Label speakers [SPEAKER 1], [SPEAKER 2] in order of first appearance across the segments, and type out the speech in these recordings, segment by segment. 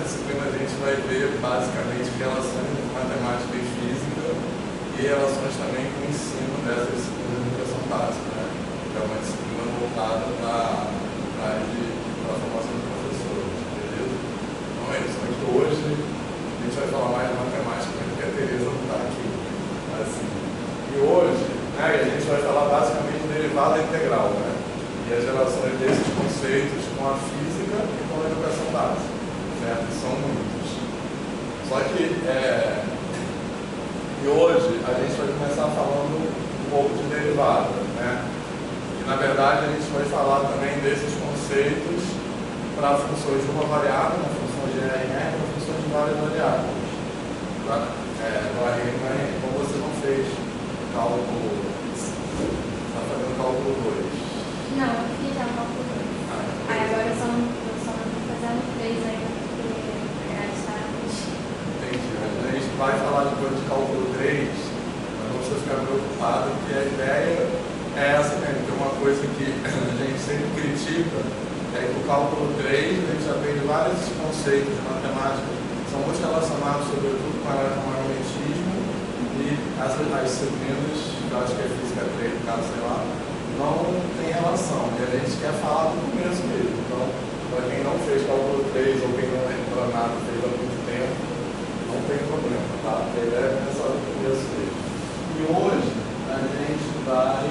[SPEAKER 1] disciplina a gente vai ver basicamente relações entre matemática e física e relações também com o ensino dessa disciplina de educação básica, né? Que é uma disciplina voltada para a formação de professores, beleza? Então é isso. Aqui hoje a gente vai falar mais de matemática, porque a Tereza não está aqui. Assim. E hoje, né, a gente vai falar basicamente de derivada integral, né? E as relações desses conceitos com a física e com a educação básica, certo? São muitos. Só que e hoje a gente vai começar falando um pouco de derivada, né? E na verdade a gente vai falar também desses conceitos para funções de uma variável, uma função de R em R, uma função de várias variáveis. No RN, como você não fez cálculo, está fazendo cálculo 2.
[SPEAKER 2] Não, eu fiz já o cálculo 2. Aí agora eu só não estou fazendo 3 ainda, porque a grade está mexida.
[SPEAKER 1] Entendi. A gente vai falar depois de cálculo 3, mas não precisa ficar preocupado, porque a ideia é essa mesmo. Tem uma coisa que a gente sempre critica, é que o cálculo 3 a gente aprende vários conceitos de matemática que são muito relacionados, sobretudo, com o eletromagnetismo e as disciplinas, eu acho que é física 3, no caso, sei lá, não tem relação, e a gente quer falar do começo mesmo. Então, para quem não fez cálculo 3 ou quem não entrou nada, fez há muito tempo, não tem problema, tá? A ideia é começar do começo mesmo. E hoje a gente vai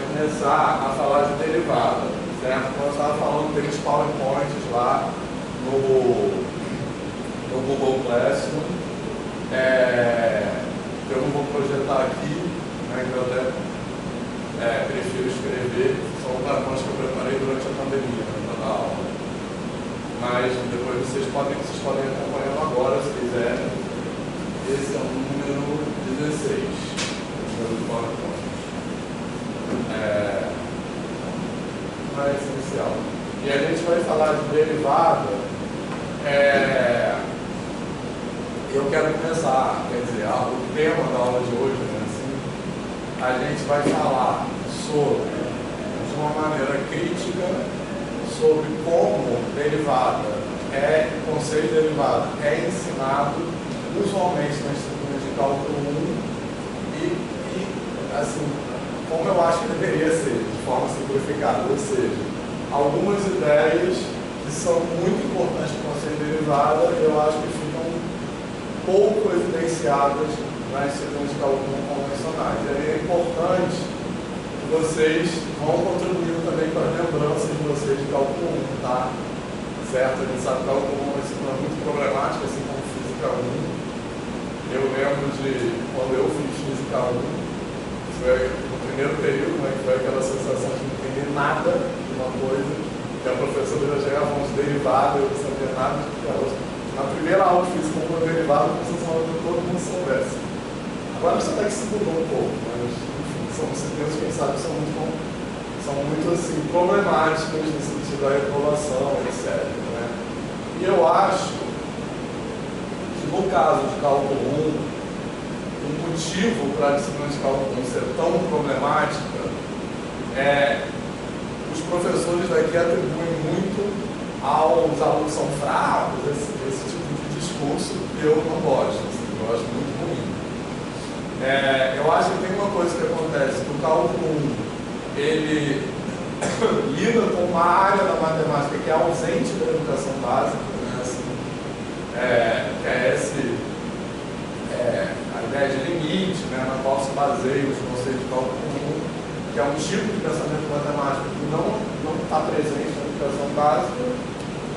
[SPEAKER 1] começar a falar de derivada, certo? Como eu estava falando, tem os PowerPoints lá no Google Classroom. Eu não vou projetar aqui, né, que eu até prefiro escrever, são PowerPoints que eu preparei durante a pandemia, para dar aula. Mas depois vocês podem acompanhar agora, se quiserem. Esse é o número 16, o número do PowerPoint. Não é essencial. E a gente vai falar de derivada. Eu quero começar, quer dizer, o tema da aula de hoje, né, assim, a gente vai falar sobre, de uma maneira crítica, sobre como derivada o conceito de derivada é ensinado usualmente nas disciplinas de cálculo 1 e assim, como eu acho que deveria ser, de forma simplificada, ou seja, algumas ideias que são muito importantes para o conceito de derivada, eu acho que ficam pouco evidenciadas nas disciplinas de cálculo convencionais. E aí é importante que vocês vão contribuindo também para a lembrança de vocês de cálculo 1, tá? Certo? A gente sabe que cálculo 1 é uma disciplina muito problemática, assim como física 1. Eu lembro de quando eu fiz física 1, foi no primeiro período, né, que foi aquela sensação de não entender nada de uma coisa, que a professora já chegava com uns derivados, eu não sabia nada de que era. Na primeira aula que fiz como derivado, a sensação de que todo mundo soubesse. Agora isso até que se mudou um pouco, mas enfim, são disciplinas que, quem sabe, são muito assim, problemáticas no sentido da reprovação, etc. Né? E eu acho que no caso de cálculo 1, o motivo para a disciplina de cálculo 1 ser tão problemática os professores daqui atribuem muito aos alunos que são fracos, esse tipo de discurso que eu não gosto, assim, eu acho muito ruim. Eu acho que tem uma coisa que acontece, que o cálculo 1, ele lida com uma área da matemática que é ausente da educação básica, né, assim, que a ideia de limite, né, na qual se baseia os conceitos de cálculo 1, que é um tipo de pensamento matemático que não está presente na educação básica.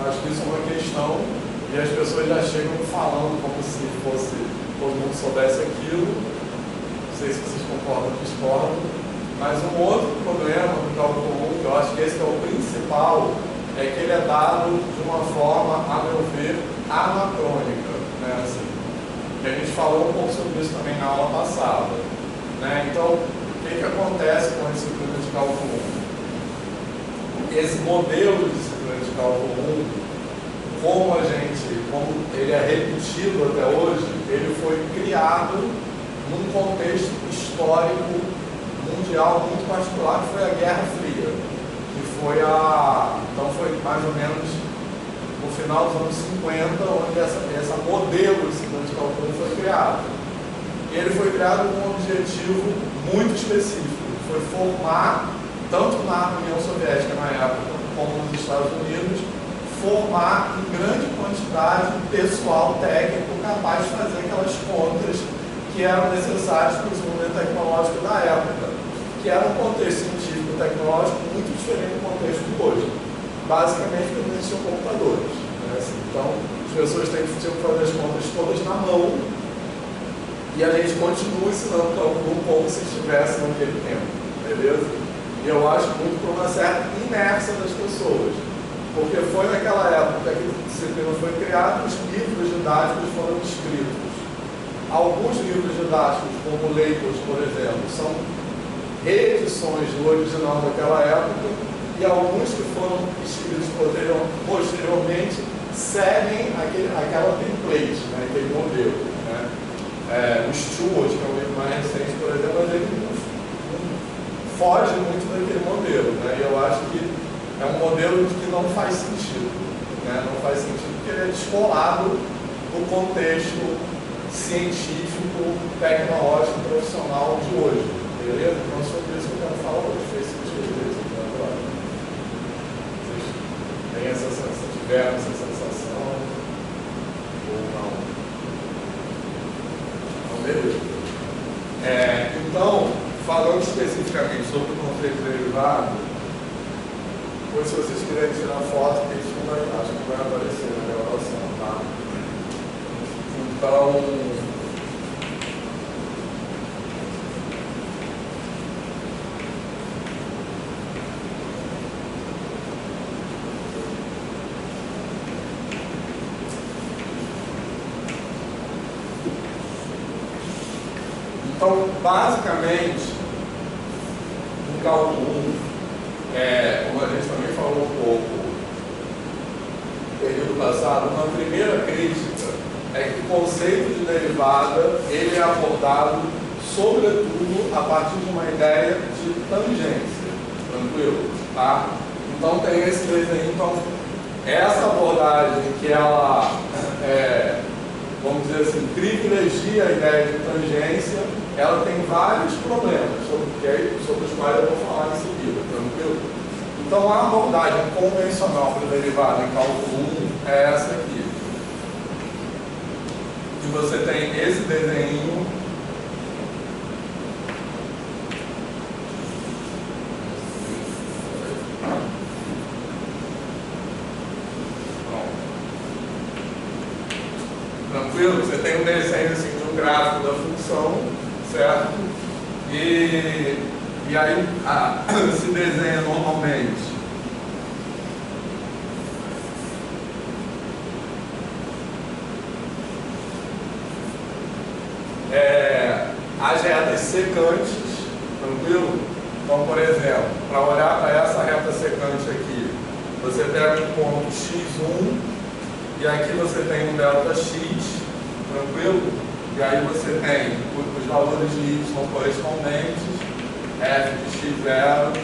[SPEAKER 1] Acho que isso é uma questão, e as pessoas já chegam falando como se todo mundo soubesse aquilo. Não sei se vocês concordam ou discordam, mas um outro problema do cálculo 1, que eu acho que esse é o principal, é que ele é dado de uma forma, a meu ver, anacrônica, né, assim. E a gente falou um pouco sobre isso também na aula passada, né? Então, o que acontece com a disciplina de cálculo 1? Esse modelo de disciplina de cálculo 1, como ele é repetido até hoje, ele foi criado num contexto histórico mundial muito particular, que foi a Guerra Fria, que Então foi mais ou menos no final dos anos 50, onde essa modelo de sistema de cálculo foi criado. E ele foi criado com um objetivo muito específico, foi formar, tanto na União Soviética na época, como nos Estados Unidos, formar em grande quantidade pessoal técnico capaz de fazer aquelas contas que eram necessárias para o desenvolvimento tecnológico da época, que era um contexto científico-tecnológico muito diferente do contexto de hoje. Basicamente, não existiam computadores. Né? Assim, então, as pessoas tinham que fazer as contas todas na mão e a gente continua ensinando cálculo como se estivesse naquele tempo. Beleza? E eu acho muito por uma certa inércia das pessoas. Porque foi naquela época que a disciplina foi criada, os livros didáticos foram escritos. Alguns livros didáticos, como Leibniz, por exemplo, são reedições do original daquela época, e alguns que foram escritos posteriormente seguem aquela template, né, aquele modelo. Né? O Stuart, que é um livro mais recente, por exemplo, mas ele não foge muito daquele modelo. Né? E eu acho que é um modelo que não faz sentido. Né? Não faz sentido porque ele é descolado do contexto científico, tecnológico, profissional de hoje. Beleza? Então, sobre isso que eu quero falar hoje. Fez sentido isso agora. Vocês têm essa sensação, tiveram essa sensação ou não? Então, beleza. Então, falando especificamente sobre o conceito derivado, depois, se vocês quiserem tirar foto, que isso não vai, acho que não vai aparecer na gravação, tá? Então, basicamente, no cálculo 1, como a gente também falou um pouco no período passado, uma primeira crítica é que o conceito de derivada ele é abordado sobretudo a partir de uma ideia de tangência, tranquilo? Tá? Então tem esse desenho, então essa abordagem que ela, vamos dizer assim, privilegia a ideia de tangência, ela tem vários problemas sobre os quais eu vou falar em seguida, tranquilo? Então a abordagem convencional para derivada em cálculo 1 é essa aqui. Que você tem esse desenho tranquilo? Você tem um desenho assim, de um gráfico da função, certo? E aí se desenha normalmente as retas secantes, tranquilo? Então, por exemplo, para olhar para essa reta secante aqui, você pega um ponto x1 e aqui você tem um delta x, tranquilo? E aí você tem os valores de y correspondentes, f de x0,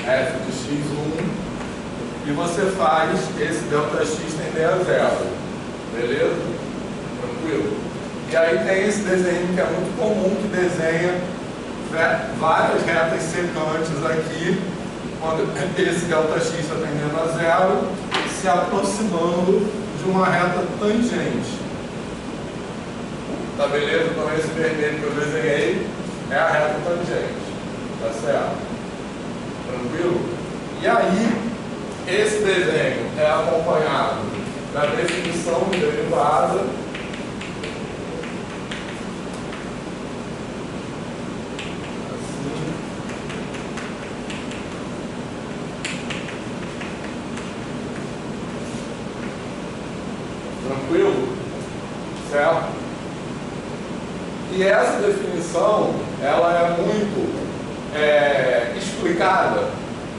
[SPEAKER 1] f de x1, e você faz esse delta x tender a zero, beleza? Tranquilo? E aí tem esse desenho que é muito comum, que desenha várias retas secantes aqui, quando esse delta x está tendendo a zero, se aproximando de uma reta tangente. Tá beleza? Então esse vermelho que eu desenhei é a reta tangente. Tá certo? Tranquilo? E aí, esse desenho é acompanhado da definição de derivada. Tranquilo? Certo? E essa definição, ela é muito explicada,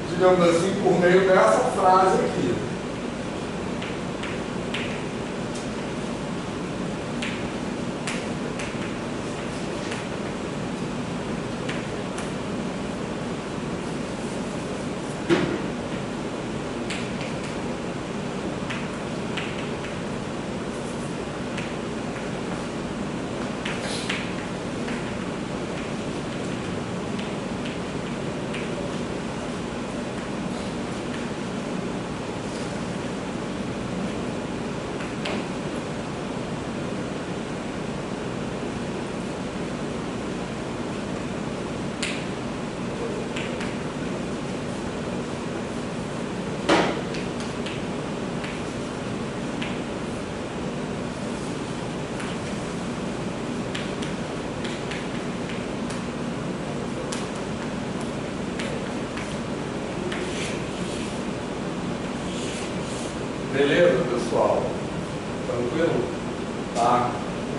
[SPEAKER 1] digamos assim, por meio dessa frase aqui. Beleza, pessoal? Tranquilo? Tá?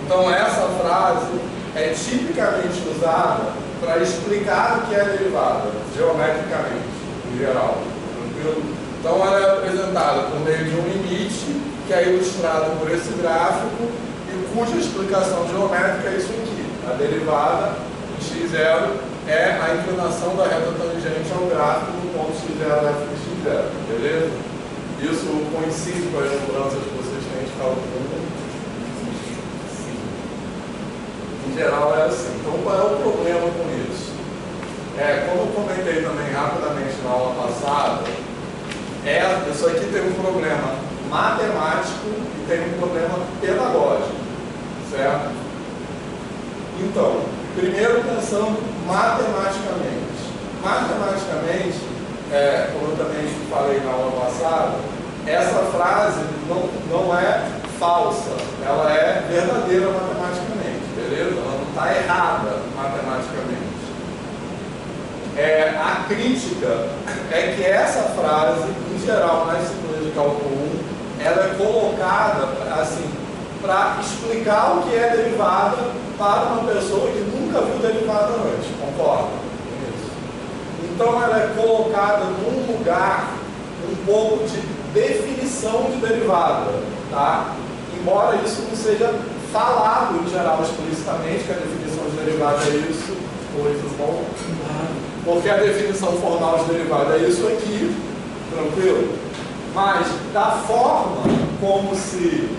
[SPEAKER 1] Então essa frase é tipicamente usada para explicar o que é derivada, geometricamente, em geral. Tranquilo? Então ela é apresentada por meio de um limite, que é ilustrado por esse gráfico, e cuja explicação geométrica é isso aqui. A derivada em x0 é a inclinação da reta tangente ao gráfico no ponto x0 f de x0. Beleza? Isso coincide com as lembranças que vocês têm de cálculo. Sim. Em geral é assim. Então qual é o problema com isso? Como eu comentei também rapidamente na aula passada, isso aqui tem um problema matemático e tem um problema pedagógico, certo? Então, primeiro pensando matematicamente. Matematicamente, como eu também falei na aula passada, essa frase não é falsa, ela é verdadeira matematicamente, beleza? Ela não está errada matematicamente. A crítica é que essa frase, em geral, nas disciplinas de cálculo 1, ela é colocada assim, para explicar o que é derivada para uma pessoa que nunca viu derivada antes, concorda com isso? Então ela é colocada num lugar um pouco de definição de derivada, tá? Embora isso não seja falado em geral explicitamente, que a definição de derivada é isso, coisas bom. Porque a definição formal de derivada é isso aqui, tranquilo? Mas da forma como se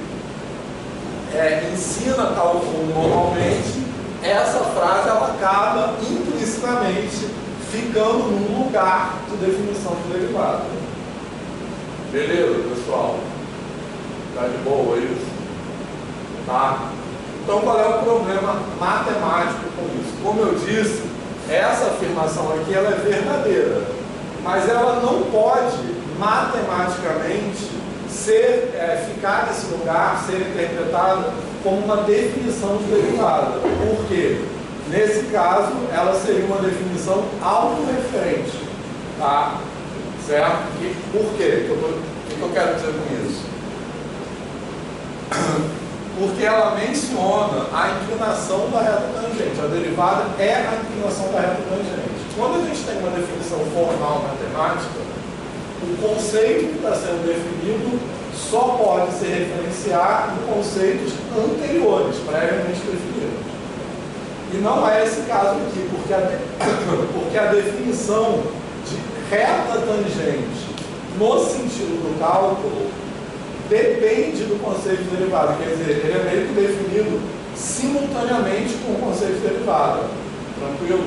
[SPEAKER 1] ensina cálculo normalmente, essa frase ela acaba implicitamente ficando num lugar de definição de derivada. Beleza, pessoal? Tá de boa isso? Tá? Então qual é o problema matemático com isso? Como eu disse, essa afirmação aqui ela é verdadeira, mas ela não pode matematicamente ficar nesse lugar, ser interpretada como uma definição de derivada. Por quê? Nesse caso, ela seria uma definição autorreferente, tá? Certo? E por quê? O que eu quero dizer com isso? Porque ela menciona a inclinação da reta tangente. A derivada é a inclinação da reta tangente. Quando a gente tem uma definição formal matemática, o conceito que está sendo definido só pode se referenciar em conceitos anteriores, previamente definidos. E não é esse caso aqui, porque a definição de reta tangente no sentido do cálculo depende do conceito de derivada, quer dizer, ele é meio que definido simultaneamente com o conceito de derivada. Tranquilo?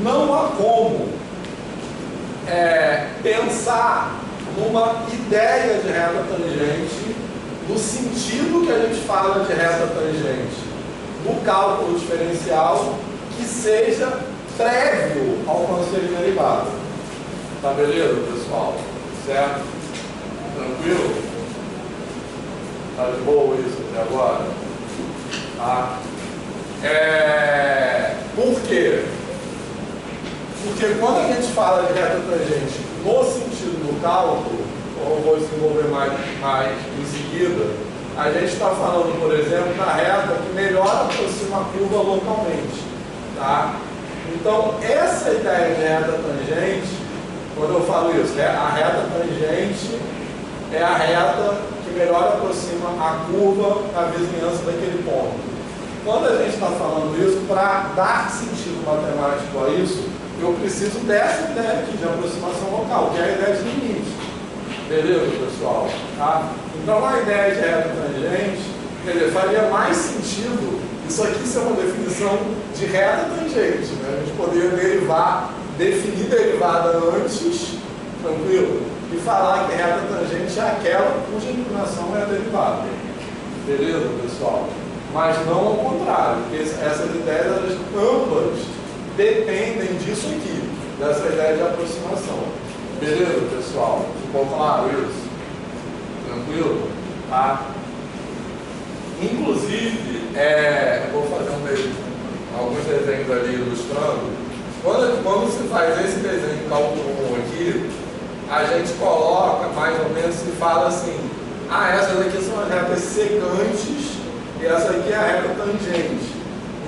[SPEAKER 1] Não há como pensar numa ideia de reta tangente no sentido que a gente fala de reta tangente no cálculo diferencial que seja prévio ao conceito de derivada. Tá beleza, pessoal? Certo? Tranquilo? Tá de boa isso até agora? Tá? Por quê? Porque quando a gente fala de reta tangente no sentido do cálculo, como eu vou desenvolver mais em seguida, a gente está falando, por exemplo, da reta que melhor aproxima a curva localmente. Tá? Então, essa ideia de reta tangente, quando eu falo isso, a reta tangente é a reta que melhor aproxima a curva da vizinhança daquele ponto. Quando a gente está falando isso, para dar sentido matemático a isso, eu preciso dessa ideia aqui de aproximação local, que é a ideia de limite. Beleza, pessoal? Tá? Então, a ideia de reta tangente, quer dizer, faria mais sentido isso aqui ser uma definição de reta tangente, né? A gente poderia definir derivada antes, tranquilo? E falar que reta tangente é aquela cuja inclinação é a derivada. Beleza, pessoal? Mas não ao contrário, porque essas ideias, elas ambas dependem disso aqui, dessa ideia de aproximação. Beleza, pessoal? Ficou claro isso? Tranquilo? Tá? Inclusive, eu vou fazer alguns desenhos ali ilustrando. Quando se faz esse desenho de cálculo 1 aqui, a gente coloca mais ou menos e fala assim: essas aqui são as retas secantes e essa aqui é a reta tangente.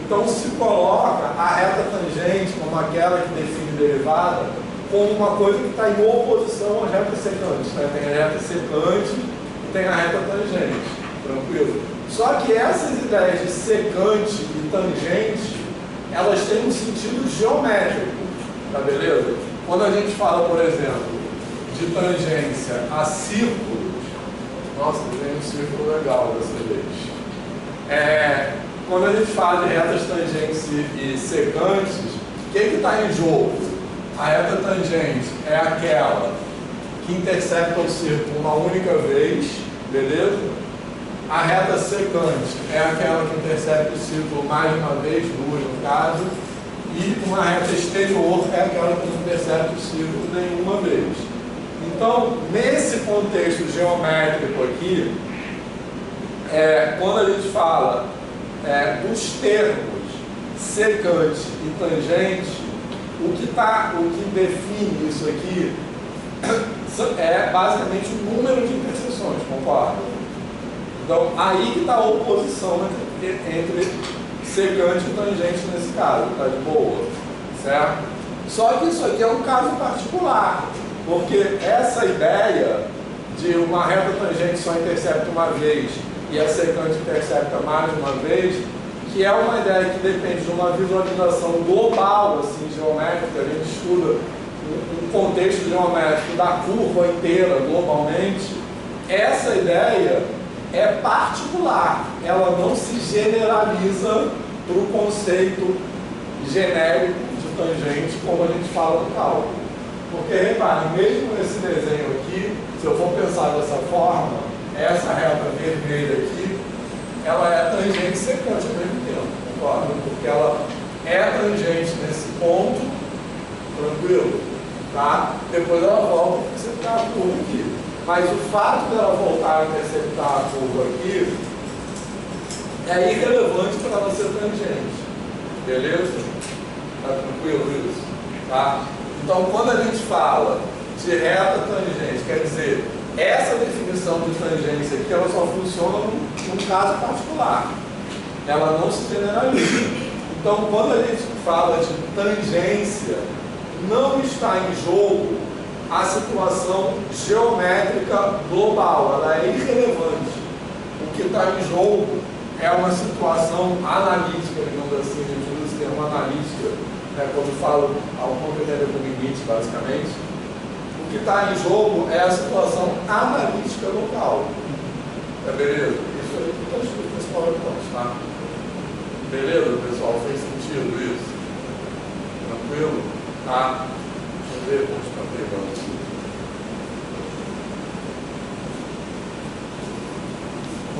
[SPEAKER 1] Então se coloca a reta tangente como aquela que define derivada como uma coisa que está em oposição às retas secantes. Né? Tem a reta secante e tem a reta tangente. Tranquilo? Só que essas ideias de secante e tangente, elas têm um sentido geométrico. Tá beleza? Quando a gente fala, por exemplo, de tangência a círculos, nossa, tem um círculo legal dessa vez. Quando a gente fala de retas tangentes e secantes, o que está em jogo? A reta tangente é aquela que intercepta o círculo uma única vez, beleza? A reta secante é aquela que intercepta o círculo mais de uma vez, duas no caso, e uma reta exterior é aquela que não intercepta o círculo nenhuma vez. Então, nesse contexto geométrico aqui, quando a gente fala dos termos secante e tangente, o que define isso aqui é basicamente o número de interseções, concorda? Então, aí que está a oposição entre secante e tangente nesse caso, tá de boa, certo? Só que isso aqui é um caso particular, porque essa ideia de uma reta tangente só intercepta uma vez e a secante intercepta mais de uma vez, que é uma ideia que depende de uma visualização global, assim, geométrica. A gente estuda um contexto geométrico da curva inteira globalmente. Essa ideia é particular, ela não se generaliza para o conceito genérico de tangente, como a gente fala no cálculo. Porque, reparem, mesmo nesse desenho aqui, se eu for pensar dessa forma, essa reta vermelha aqui, ela é tangente e secante ao mesmo tempo, concorda? Porque ela é tangente nesse ponto, tranquilo, tá? Depois ela volta a interceptar a curva aqui. Mas o fato dela voltar a interceptar a curva aqui é irrelevante para ela ser tangente, beleza? Tá tranquilo isso? Tá? Então, quando a gente fala de reta tangente, quer dizer, essa definição de tangência aqui, ela só funciona num caso particular. Ela não se generaliza. Então, quando a gente fala de tangência, não está em jogo a situação geométrica global. Ela é irrelevante. O que está em jogo é uma situação analítica, digamos assim, a gente usa esse termo analítica, né, quando falo ao ponto de com limite, basicamente. O que está em jogo é a situação analítica local. Tá beleza? Isso aí que está escrito nesse PowerPoint, tá? Beleza, pessoal? Fez sentido isso? Tranquilo? Tá? Deixa eu ver como está pegando aqui.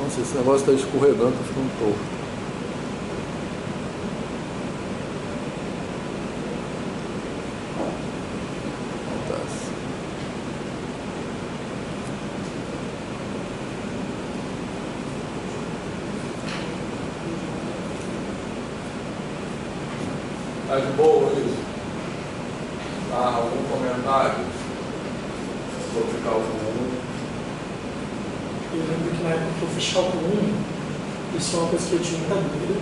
[SPEAKER 1] Nossa, esse negócio está escorregando, está ficando torto. Tá de boa isso? Tá? Algum comentário sobre o cálculo 1?
[SPEAKER 3] Eu lembro que na época que eu fiz cálculo 1, isso foi uma coisa que eu tinha muita dúvida,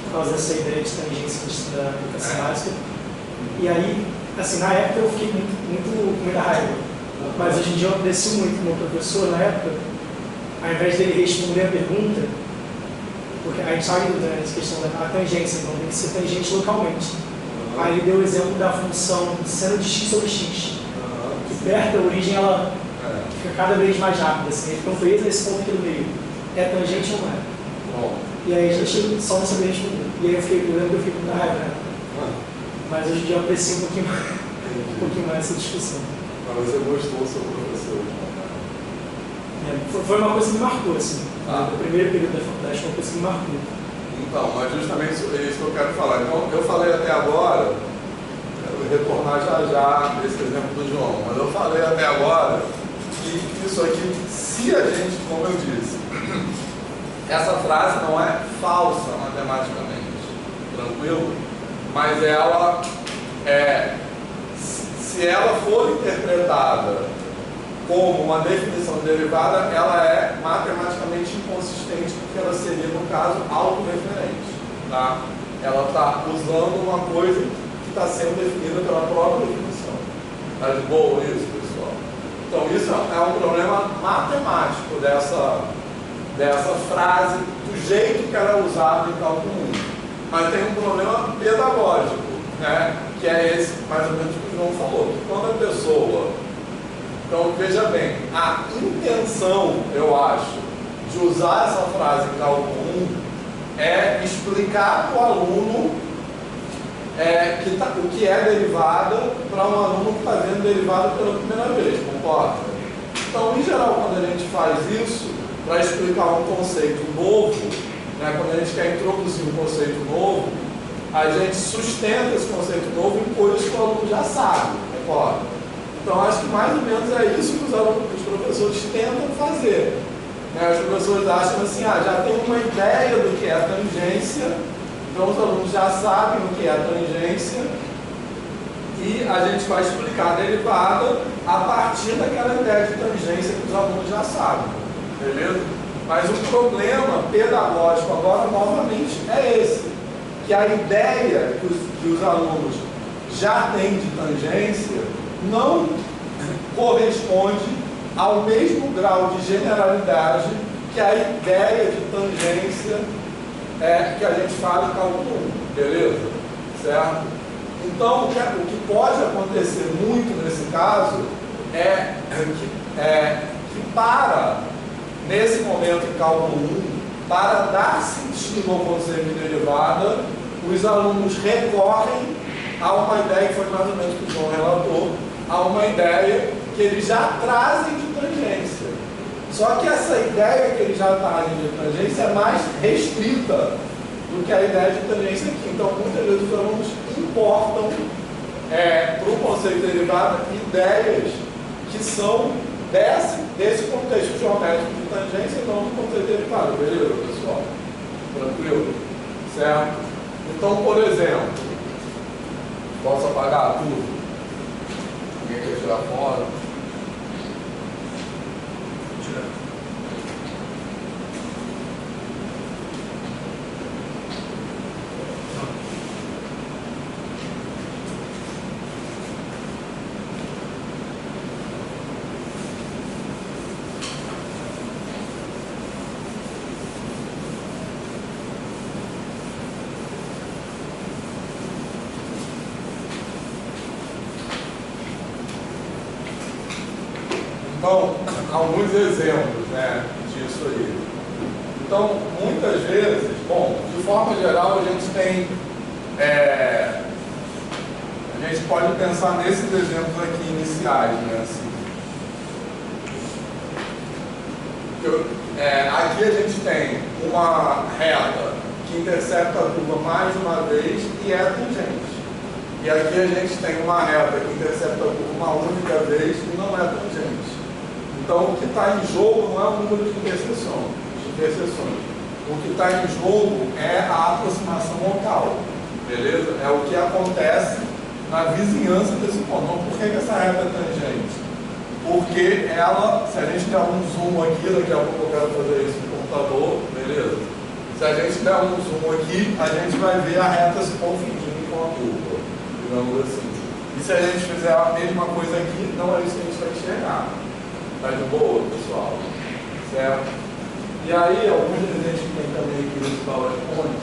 [SPEAKER 3] por causa dessa ideia de tangência da aplicação básica. E aí, assim, na época eu fiquei com muita raiva. Mas hoje em dia eu aprecio muito o meu professor, na época, ao invés dele responder a pergunta, porque a gente estava dúvida nessa questão da tangência, então tem que ser tangente localmente. Aí ele deu o exemplo da função seno de x sobre x, que perto da origem ela fica cada vez mais rápida. Assim. Então foi esse ponto aqui no meio. É tangente ou não é?
[SPEAKER 1] Bom.
[SPEAKER 3] E aí a gente só não sabia responder. E aí eu lembro que eu fiquei com muita raiva, né? Mas hoje em dia eu aprecio um pouquinho mais essa discussão.
[SPEAKER 1] Mas você gostou do seu professor?
[SPEAKER 3] Foi uma coisa que me marcou, assim. No primeiro período da faculdade foi uma coisa que me marcou.
[SPEAKER 1] Então, mas justamente isso que eu quero falar. Então, eu falei até agora, eu vou retornar já desse exemplo do João, mas eu falei até agora que isso aqui, se a gente, como eu disse, essa frase não é falsa matematicamente, tranquilo? Mas ela, se ela for interpretada como uma definição de derivada, ela é matematicamente inconsistente, porque ela seria, no caso, autorreferente. Tá? Ela está usando uma coisa que está sendo definida pela própria definição. Está de boa isso, pessoal? Então, isso é um problema matemático dessa frase, do jeito que ela é usada em cálculo 1. Mas tem um problema pedagógico, né? Que é esse, mais ou menos, que o João falou. Que quando a pessoa... Então, veja bem, a intenção, eu acho, de usar essa frase em cálculo 1 é explicar para o aluno o que é derivada para um aluno que está vendo derivada pela primeira vez, concorda? Então, em geral, quando a gente faz isso, para explicar um conceito novo, né, quando a gente quer introduzir um conceito novo, a gente sustenta esse conceito novo em coisas que o aluno já sabe, concorda? Então, acho que mais ou menos é isso que os professores tentam fazer. Né? Os professores acham assim, já tem uma ideia do que é a tangência, então os alunos já sabem o que é a tangência, e a gente vai explicar a derivada a partir daquela ideia de tangência que os alunos já sabem. Beleza? Mas o problema pedagógico agora, novamente, é esse. Que a ideia que os alunos já têm de tangência não corresponde ao mesmo grau de generalidade que a ideia de tangência que a gente fala em cálculo 1. Beleza? Certo? Então, o que pode acontecer muito nesse caso é que nesse momento em cálculo 1, para dar sentido ao conceito de derivada, os alunos recorrem a uma ideia que foi mais ou menos o que o João relatou, a uma ideia que eles já trazem de tangência. Só que essa ideia que eles já trazem de tangência é mais restrita do que a ideia de tangência aqui. Então, muitas vezes os alunos importam para o conceito de derivada ideias que são desse contexto geométrico de tangência e não do conceito de derivada. Beleza, pessoal? Tranquilo? Certo? Então, por exemplo, posso apagar tudo? Ninguém quer tirar fora? Tira. Então, alguns exemplos, né, disso aí. Então, muitas vezes, de forma geral, a gente tem... a gente pode pensar nesses exemplos aqui iniciais, né, assim. Aqui a gente tem uma reta que intercepta a curva mais uma vez e é tangente. E aqui a gente tem uma reta que intercepta a curva uma única vez e não é tangente. Então, o que está em jogo não é o número de interseções. O que está em jogo é a aproximação local. Beleza? É o que acontece na vizinhança desse ponto. Então, por que essa reta é tangente? Porque ela, se a gente der um zoom aqui, daqui a pouco eu quero fazer isso no computador, beleza? Se a gente der um zoom aqui, a gente vai ver a reta se confundindo com a curva, digamos assim. E se a gente fizer a mesma coisa aqui, não é isso que a gente vai enxergar. Tá de boa, pessoal? Certo? E aí, alguns desenhos que tem também aqui nos PowerPoint,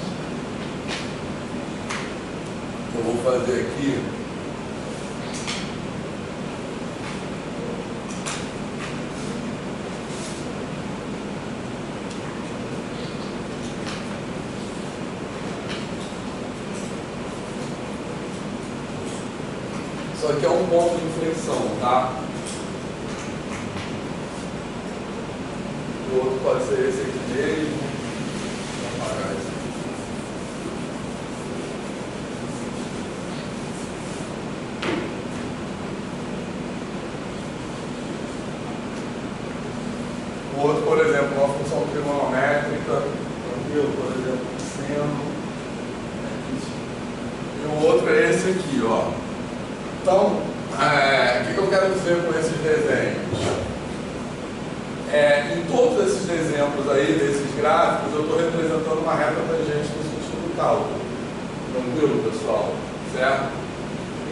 [SPEAKER 1] que eu vou fazer aqui. Isso aqui é um ponto de inflexão, tá? O outro pode ser esse aqui mesmo. Vou apagar isso. O outro, por exemplo, uma função trigonométrica, tranquilo, por exemplo, seno. E o outro é esse aqui, ó. Então, o que eu quero dizer com esses desenhos? em todos esses exemplos aí, desses gráficos, eu estou representando uma reta tangente no sentido do cálculo. Tranquilo, pessoal? Certo?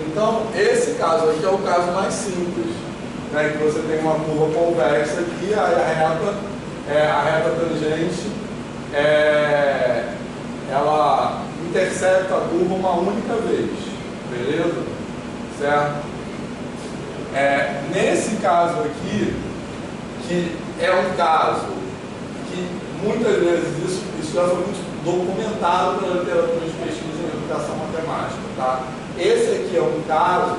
[SPEAKER 1] Então, esse caso aqui é o caso mais simples, né? Que você tem uma curva convexa aqui, aí a reta tangente, ela intercepta a curva uma única vez, beleza? Certo? Nesse caso aqui, que é um caso que muitas vezes isso já foi muito documentado pela literatura de pesquisa em educação matemática, tá? Esse aqui é um caso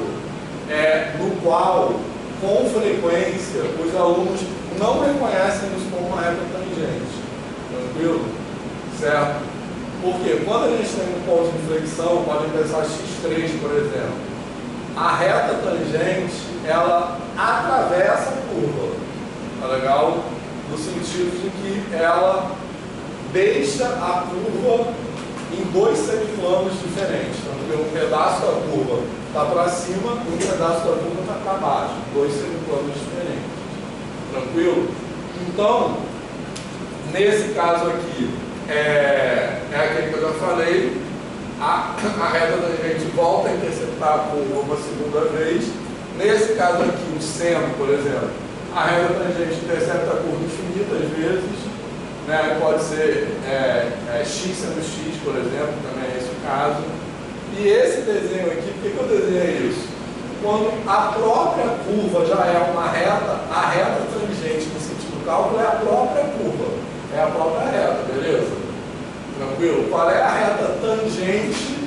[SPEAKER 1] no qual, com frequência, os alunos não reconhecem isso como uma reta tangente. Tranquilo? Certo? Porque quando a gente tem um ponto de inflexão, pode pensar x3, por exemplo, a reta tangente, ela atravessa a curva. Tá legal? No sentido de que ela deixa a curva em dois semiplanos diferentes. Então, um pedaço da curva está para cima e um pedaço da curva está para baixo. Dois semiplanos diferentes. Tranquilo? Então, nesse caso aqui, é aquele que eu já falei, a reta tangente volta a interceptar a curva uma segunda vez. Nesse caso aqui, o seno, por exemplo, a reta tangente intercepta a curva infinitas vezes, né? Pode ser x seno x, por exemplo, também é esse o caso. E esse desenho aqui, por que eu desenhei isso? Quando a própria curva já é uma reta, a reta tangente no sentido do cálculo é a própria curva, é a própria reta, beleza? Tranquilo? Qual é a reta tangente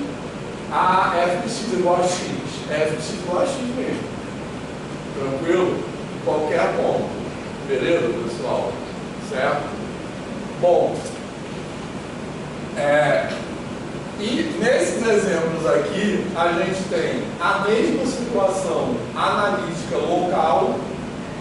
[SPEAKER 1] a f de x igual a x? F de x igual a x mesmo. Tranquilo? Qualquer ponto. Beleza, pessoal? Certo? Bom, e nesses exemplos aqui, a gente tem a mesma situação analítica local,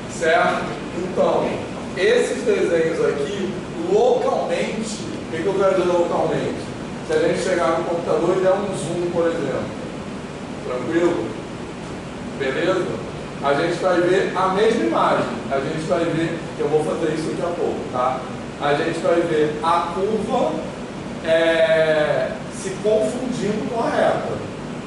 [SPEAKER 1] certo? Então, esses desenhos aqui, localmente, o que eu quero dizer localmente? Se a gente chegar no computador e der um zoom, por exemplo, tranquilo? Beleza? A gente vai ver a mesma imagem. A gente vai ver, eu vou fazer isso daqui a pouco, tá? A gente vai ver a curva se confundindo com a reta.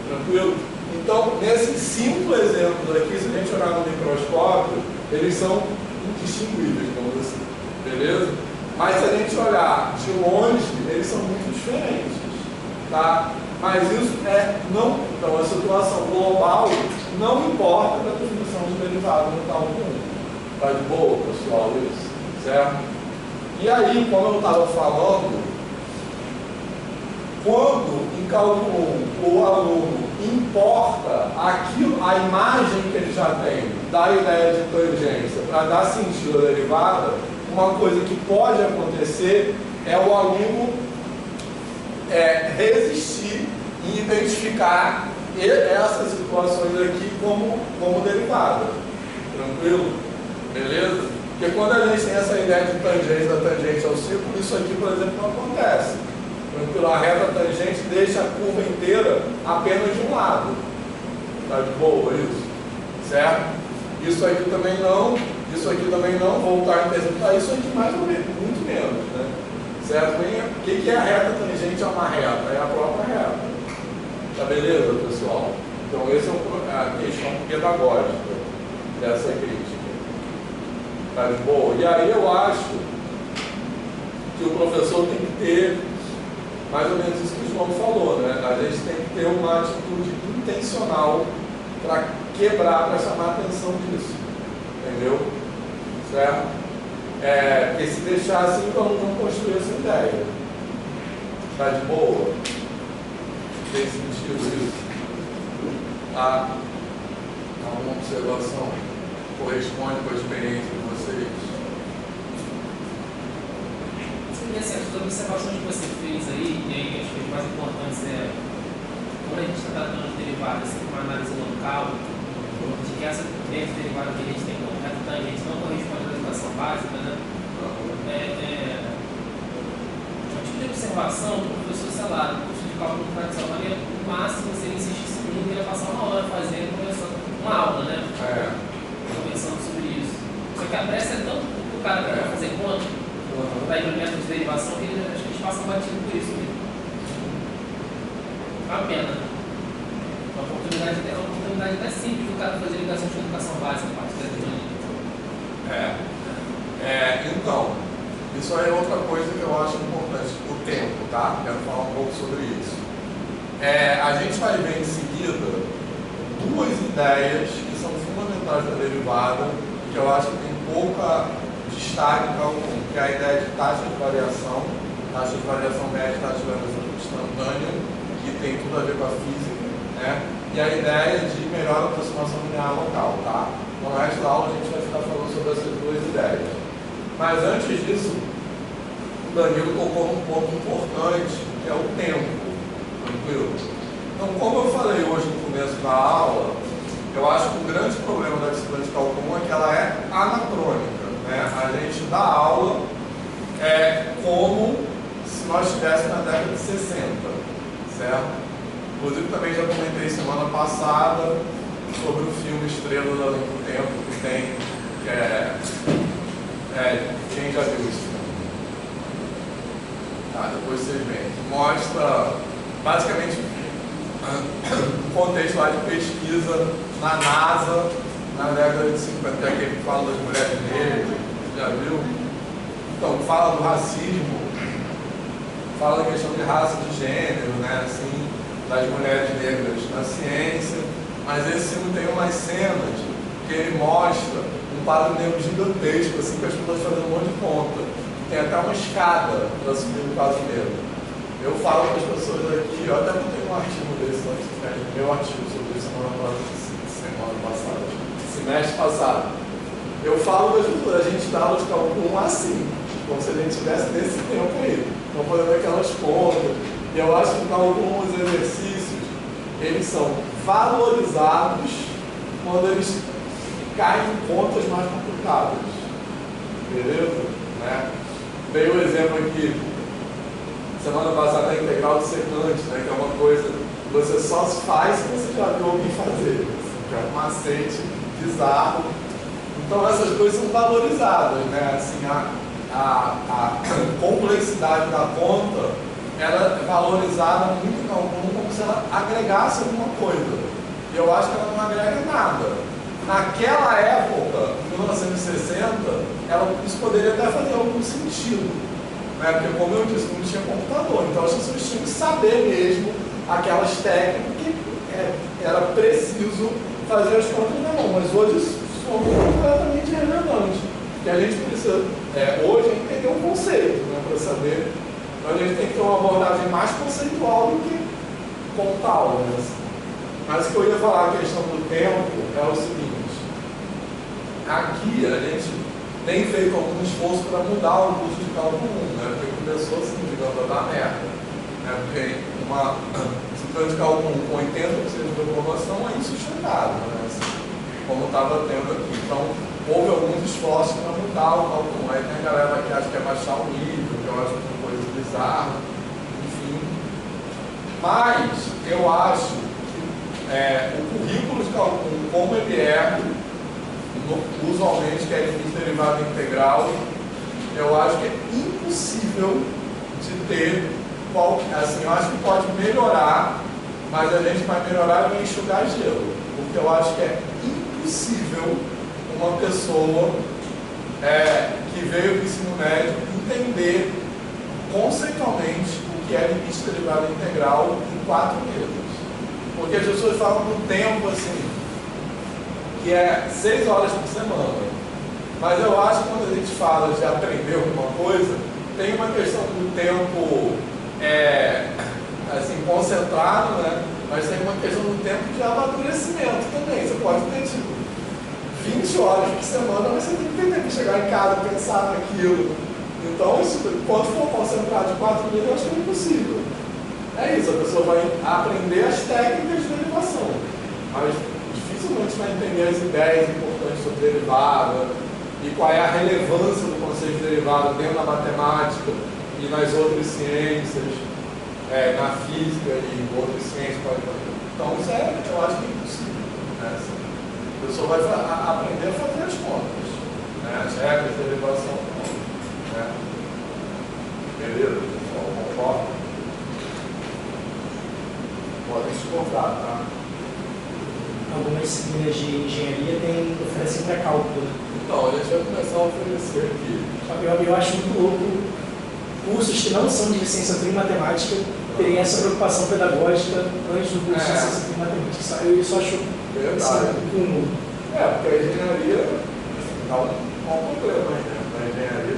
[SPEAKER 1] Tranquilo? Então, nesses 5 exemplos aqui, se a gente olhar no microscópio, eles são indistinguíveis, vamos assim. Beleza? Mas se a gente olhar de longe, eles são muito diferentes. Tá? Mas isso não. Então, a situação global não importa da definição de derivado no cálculo 1. Tá de boa, pessoal? Isso? Certo? E aí, como eu estava falando, quando em cálculo 1 o aluno importa a imagem que ele já tem da ideia de tangência para dar sentido à derivada, uma coisa que pode acontecer é o aluno resistir e identificar essas situações aqui como derivada. Tranquilo? Beleza? Porque quando a gente tem essa ideia de tangência da tangente ao círculo, isso aqui, por exemplo, não acontece. Tranquilo? A reta tangente deixa a curva inteira apenas de um lado. Tá de boa isso? Certo? Isso aqui também não, voltar a interceptar isso aqui mais ou menos, muito menos, né? Certo? O que é a reta tangente a uma reta? É a própria reta. Tá beleza, pessoal? Então, essa é a questão pedagógica dessa crítica. Tá de boa? E aí eu acho que o professor tem que ter mais ou menos isso que o João falou, né? A gente tem que ter uma atitude intencional para quebrar, para chamar a atenção disso. Entendeu? Certo? Porque se deixar assim, o aluno não construir essa ideia. Tá de boa? Tem sentido isso? Tá? Alguma observação? Corresponde com a experiência de vocês?
[SPEAKER 4] Sim, essas observações que você fez aí, e aí acho que as mais importantes quando a gente está tratando de derivadas com uma análise local, de que essa ideia de derivada que a gente tem como reta tangente não corresponde à educação básica, né? Um tipo de observação que o professor, sei lá, no curso de cálculo tradicional, no máximo, se ele insistisse comigo, ele ia passar uma hora fazendo uma aula, né? Conversando sobre isso. Só que a pressa é tanto o cara derivação que acho que eles passam batido por isso mesmo. É uma pena, né? Uma oportunidade até simples do cara fazer ligação de educação básica, a parte da eletrônica.
[SPEAKER 1] Então, isso aí é outra coisa que eu acho importante, o tempo, tá? Quero falar um pouco sobre isso. A gente vai ver em seguida duas ideias que são fundamentais da derivada, que eu acho que tem pouca destaque em cálculo 1, que é a ideia de taxa de variação média, taxa de variação instantânea, que tem tudo a ver com a física, né? E a ideia de melhor aproximação linear local, tá? No resto da aula a gente vai ficar falando sobre essas duas ideias. Mas antes disso, o Danilo tocou num ponto importante, que é o tempo. Tranquilo? Então, como eu falei hoje no começo da aula, eu acho que o grande problema da disciplina de cálculo 1 é que ela é anacrônica, né? A gente dá aula como se nós estivéssemos na década de 60, certo? Inclusive também já comentei semana passada sobre o filme Estrela da Linha do Tempo, que tem, quem já viu esse filme? Tá, depois vocês veem. Mostra basicamente um contexto lá de pesquisa na NASA, na década de 50, aquele que fala das mulheres negras, já viu? Então, fala do racismo, fala da questão de raça, de gênero, né, assim, das mulheres negras na ciência, mas esse filme tem umas cenas que ele mostra um padrão negro gigantesco, assim, com as pessoas fazendo um monte de conta. Tem até uma escada para subir no quadro negro. Eu falo para as pessoas aqui, eu até botei um artigo desse antes, meu artigo sobre isso semana passada, semestre passado. Eu falo para as pessoas, a gente dá aula de cálculo 1 assim, como se a gente estivesse nesse tempo aí, não fazendo aquelas contas. E eu acho que alguns exercícios, eles são valorizados quando eles caem em contas mais complicadas. Beleza? Né? Veio o exemplo aqui, semana passada, a integral de secante, né? Que é uma coisa que você só faz se você já viu alguém fazer. Que é um macete bizarro. Então essas coisas são valorizadas, né? Assim, a complexidade da conta, ela é valorizada muito em cálculo como se ela agregasse alguma coisa. E eu acho que ela não agrega nada. Naquela época, em 1960, isso poderia até fazer algum sentido. Né? Porque, como eu disse, não tinha computador. Então as pessoas tinham que saber mesmo aquelas técnicas que era preciso fazer as contas na mão. Mas hoje isso é completamente irrelevante. Porque a gente precisa, hoje, entender um conceito, né, para saber. Então a gente tem que ter uma abordagem mais conceitual do que contal, né? Mas o que eu ia falar, a questão do tempo, é o seguinte: aqui a gente tem feito algum esforço para mudar o curso de cálculo 1, né? Porque começou assim, digamos, a dar merda. Né? Porque uma disciplina de cálculo 1 com 80% de aprovação é insustentável, né? Assim, como estava tendo aqui. Então, houve alguns esforços para mudar o cálculo 1. Aí tem a galera que acha que é baixar o nível, que eu acho que é uma coisa bizarra, enfim. Mas eu acho que o currículo de cálculo 1, como ele usualmente, que é limite derivada integral, eu acho que é impossível de ter assim, eu acho que pode melhorar, mas a gente vai melhorar e vai enxugar gelo, porque eu acho que é impossível uma pessoa que veio do ensino médio entender conceitualmente o que é limite derivada integral em 4 meses. Porque as pessoas falam do tempo assim, que é 6 horas por semana. Mas eu acho que quando a gente fala de aprender alguma coisa, tem uma questão do tempo assim, concentrado, né? Mas tem uma questão do tempo de amadurecimento também. Você pode ter tipo 20 horas por semana, mas você tem que ter tempo de chegar em casa, pensar naquilo. Então, isso, quando for concentrado de 4 meses, eu acho que é impossível. É isso, a pessoa vai aprender as técnicas de derivação, mas dificilmente vai entender as ideias importantes sobre derivada e qual é a relevância do conceito de derivada dentro da matemática e nas outras ciências, na física e outras ciências. Então, isso eu acho que é impossível. Né? A pessoa vai aprender a fazer as contas, né? As regras de derivação. Né? cortar, tá?
[SPEAKER 3] Algumas disciplinas de engenharia oferecem pré-cálculo.
[SPEAKER 1] Então, a gente vai começar a oferecer aqui.
[SPEAKER 3] Eu acho muito louco cursos que não são de licenciatura em matemática terem essa preocupação pedagógica antes do curso de licenciatura em matemática. Eu isso acho
[SPEAKER 1] verdade.
[SPEAKER 3] Comum.
[SPEAKER 1] Porque a engenharia dá um problema, né? A engenharia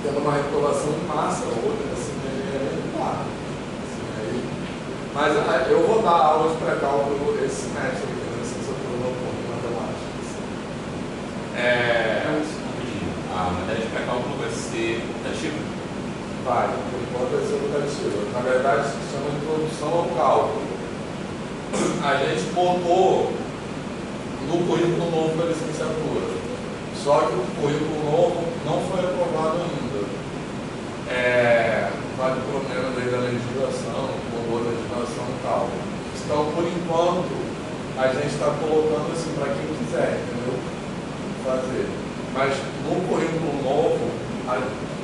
[SPEAKER 1] tendo uma reprovação em massa, outra assim, na engenharia não dá. Mas eu vou dar aula de pré-cálculo esse semestre aqui na licenciatura no ponto de matemática.
[SPEAKER 5] A matéria de pré-cálculo vai ser optativa?
[SPEAKER 1] Vai, por enquanto vai ser optativa. Na verdade, se chama de introdução ao cálculo. A gente botou no currículo novo da licenciatura. Só que o currículo novo não foi aprovado ainda. Vários problemas aí da legislação, mudou a legislação e tal. Então, por enquanto, a gente está colocando assim para quem quiser, entendeu? Fazer. Mas no currículo novo,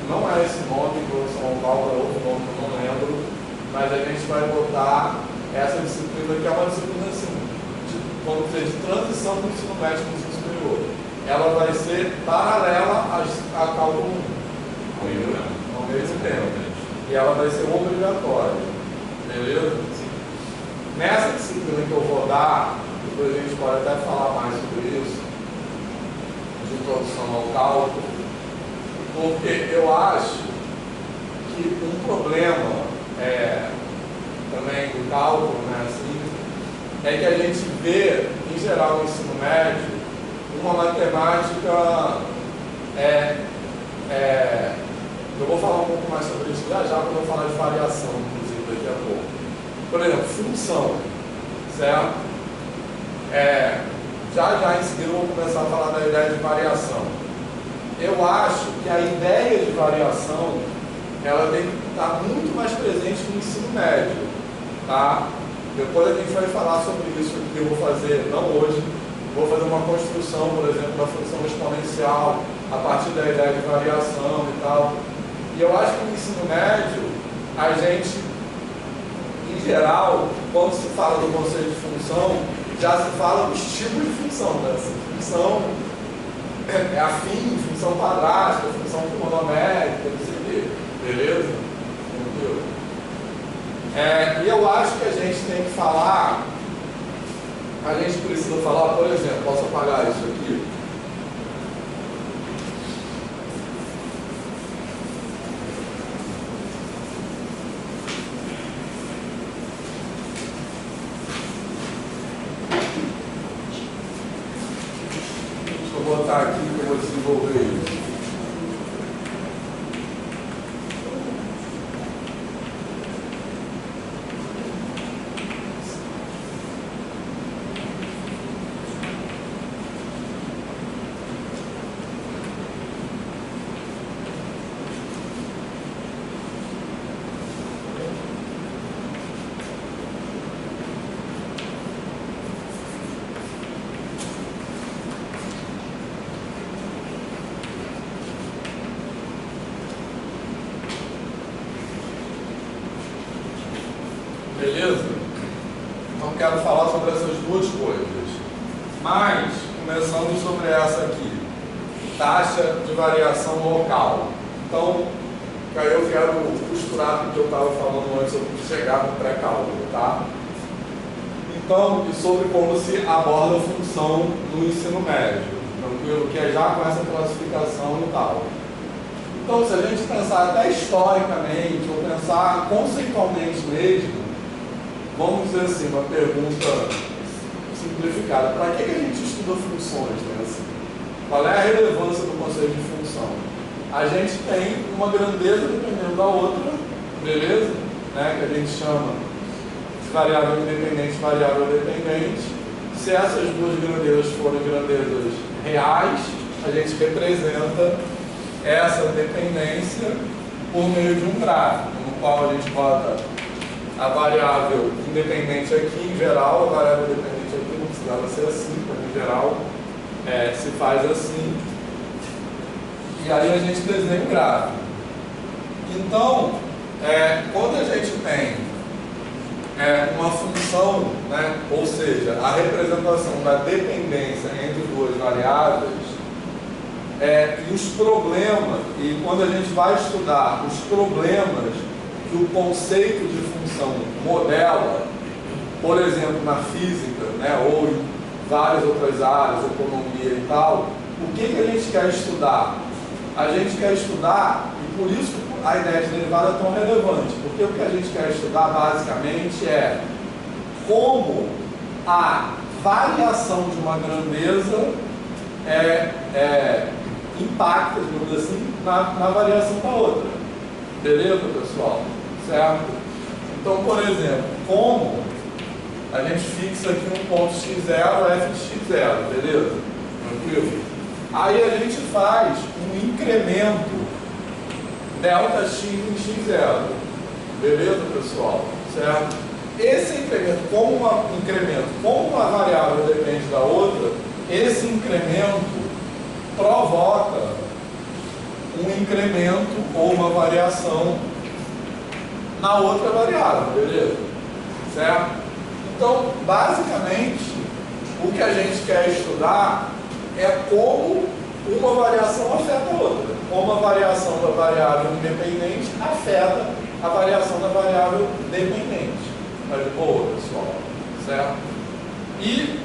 [SPEAKER 1] não é esse nome, introdução ao cálculo, é outro nome que eu não lembro, mas a gente vai botar essa disciplina, que é uma disciplina assim, vamos dizer, de transição do ensino médio para o ensino superior. Ela vai ser paralela a cálculo 1. Ao mesmo tempo. E ela vai ser obrigatória. Beleza? Sim. Nessa disciplina que eu vou dar, depois a gente pode até falar mais sobre isso, de introdução ao cálculo, porque eu acho que um problema também do cálculo, né, assim, é que a gente vê, em geral, no ensino médio, uma matemática eu vou falar um pouco mais sobre isso já quando eu falar de variação, inclusive, daqui a pouco. Por exemplo, função, certo? Já em seguida eu vou começar a falar da ideia de variação. Eu acho que a ideia de variação, ela tem que estar muito mais presente no ensino médio, tá? Depois a gente vai falar sobre isso que eu vou fazer, não hoje, vou fazer uma construção, por exemplo, da função exponencial, a partir da ideia de variação e tal. E eu acho que no ensino médio, a gente, em geral, quando se fala do conceito de função, já se fala dos tipos de função, né? Assim, função afim, função quadrática, função trigonométrica, não sei o quê. Beleza? Entendeu? E eu acho que a gente tem que falar, a gente precisa falar, por exemplo, posso apagar isso aqui? Vou botar aqui que eu vou desenvolver isso. Beleza? Então quero falar sobre essas duas coisas. Mas, começando sobre essa aqui, taxa de variação local. Então, aí eu quero costurar com o que eu estava falando antes sobre chegar no pré-cálculo, tá? Então, e sobre como se aborda a função no ensino médio, tranquilo? Que é já com essa classificação e tal. Então, se a gente pensar até historicamente, ou pensar conceitualmente mesmo, vamos dizer assim, uma pergunta simplificada. Para que a gente estuda funções, né? Assim, qual é a relevância do conceito de função? A gente tem uma grandeza dependendo da outra, beleza? Né? Que a gente chama de variável independente e variável dependente. Se essas duas grandezas forem grandezas reais, a gente representa essa dependência por meio de um gráfico, no qual a gente bota a variável independente aqui, em geral, a variável dependente aqui não precisava ser assim, mas em geral se faz assim. E aí a gente desenha um gráfico. Então, quando a gente tem uma função, né? Ou seja, a representação da dependência entre duas variáveis, e os problemas, e quando a gente vai estudar os problemas que o conceito de função modela, por exemplo, na física, né? Ou em várias outras áreas, economia e tal, o que a gente quer estudar? A gente quer estudar, e por isso a ideia de derivada é tão relevante, porque o que a gente quer estudar basicamente é como a variação de uma grandeza impacta, digamos assim, na variação da outra. Beleza, pessoal? Certo? Então, por exemplo, como a gente fixa aqui um ponto x0, f de x0, beleza? Tranquilo? Aí a gente faz um incremento ΔX em x0. Beleza, pessoal? Certo? Esse incremento, como uma variável depende da outra, esse incremento provoca um incremento ou uma variação na outra variável, beleza? Certo? Então, basicamente, o que a gente quer estudar é como uma variação afeta a outra. Como a variação da variável independente afeta a variação da variável dependente. Tá de boa, pessoal? Certo? E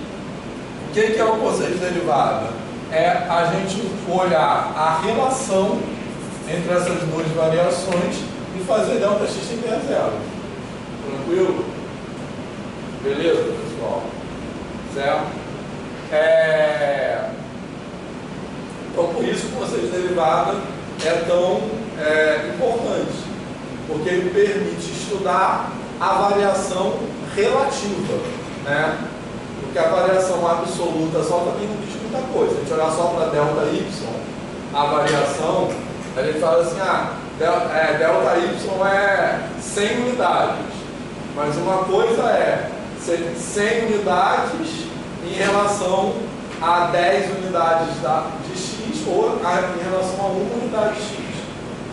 [SPEAKER 1] o que é o conceito de derivada? É a gente olhar a relação entre essas duas variações e fazer ΔX tender a zero. Tranquilo? Beleza, pessoal? Certo? Então, por isso que o conceito de derivada é tão importante, porque ele permite estudar a variação relativa, né? Porque a variação absoluta só também não diz muita coisa. Se a gente olhar só para ΔY, a variação, a gente fala assim, ΔY é 100 unidades, mas uma coisa é 100 unidades em relação a 10 unidades de x ou em relação a 1 unidade de x.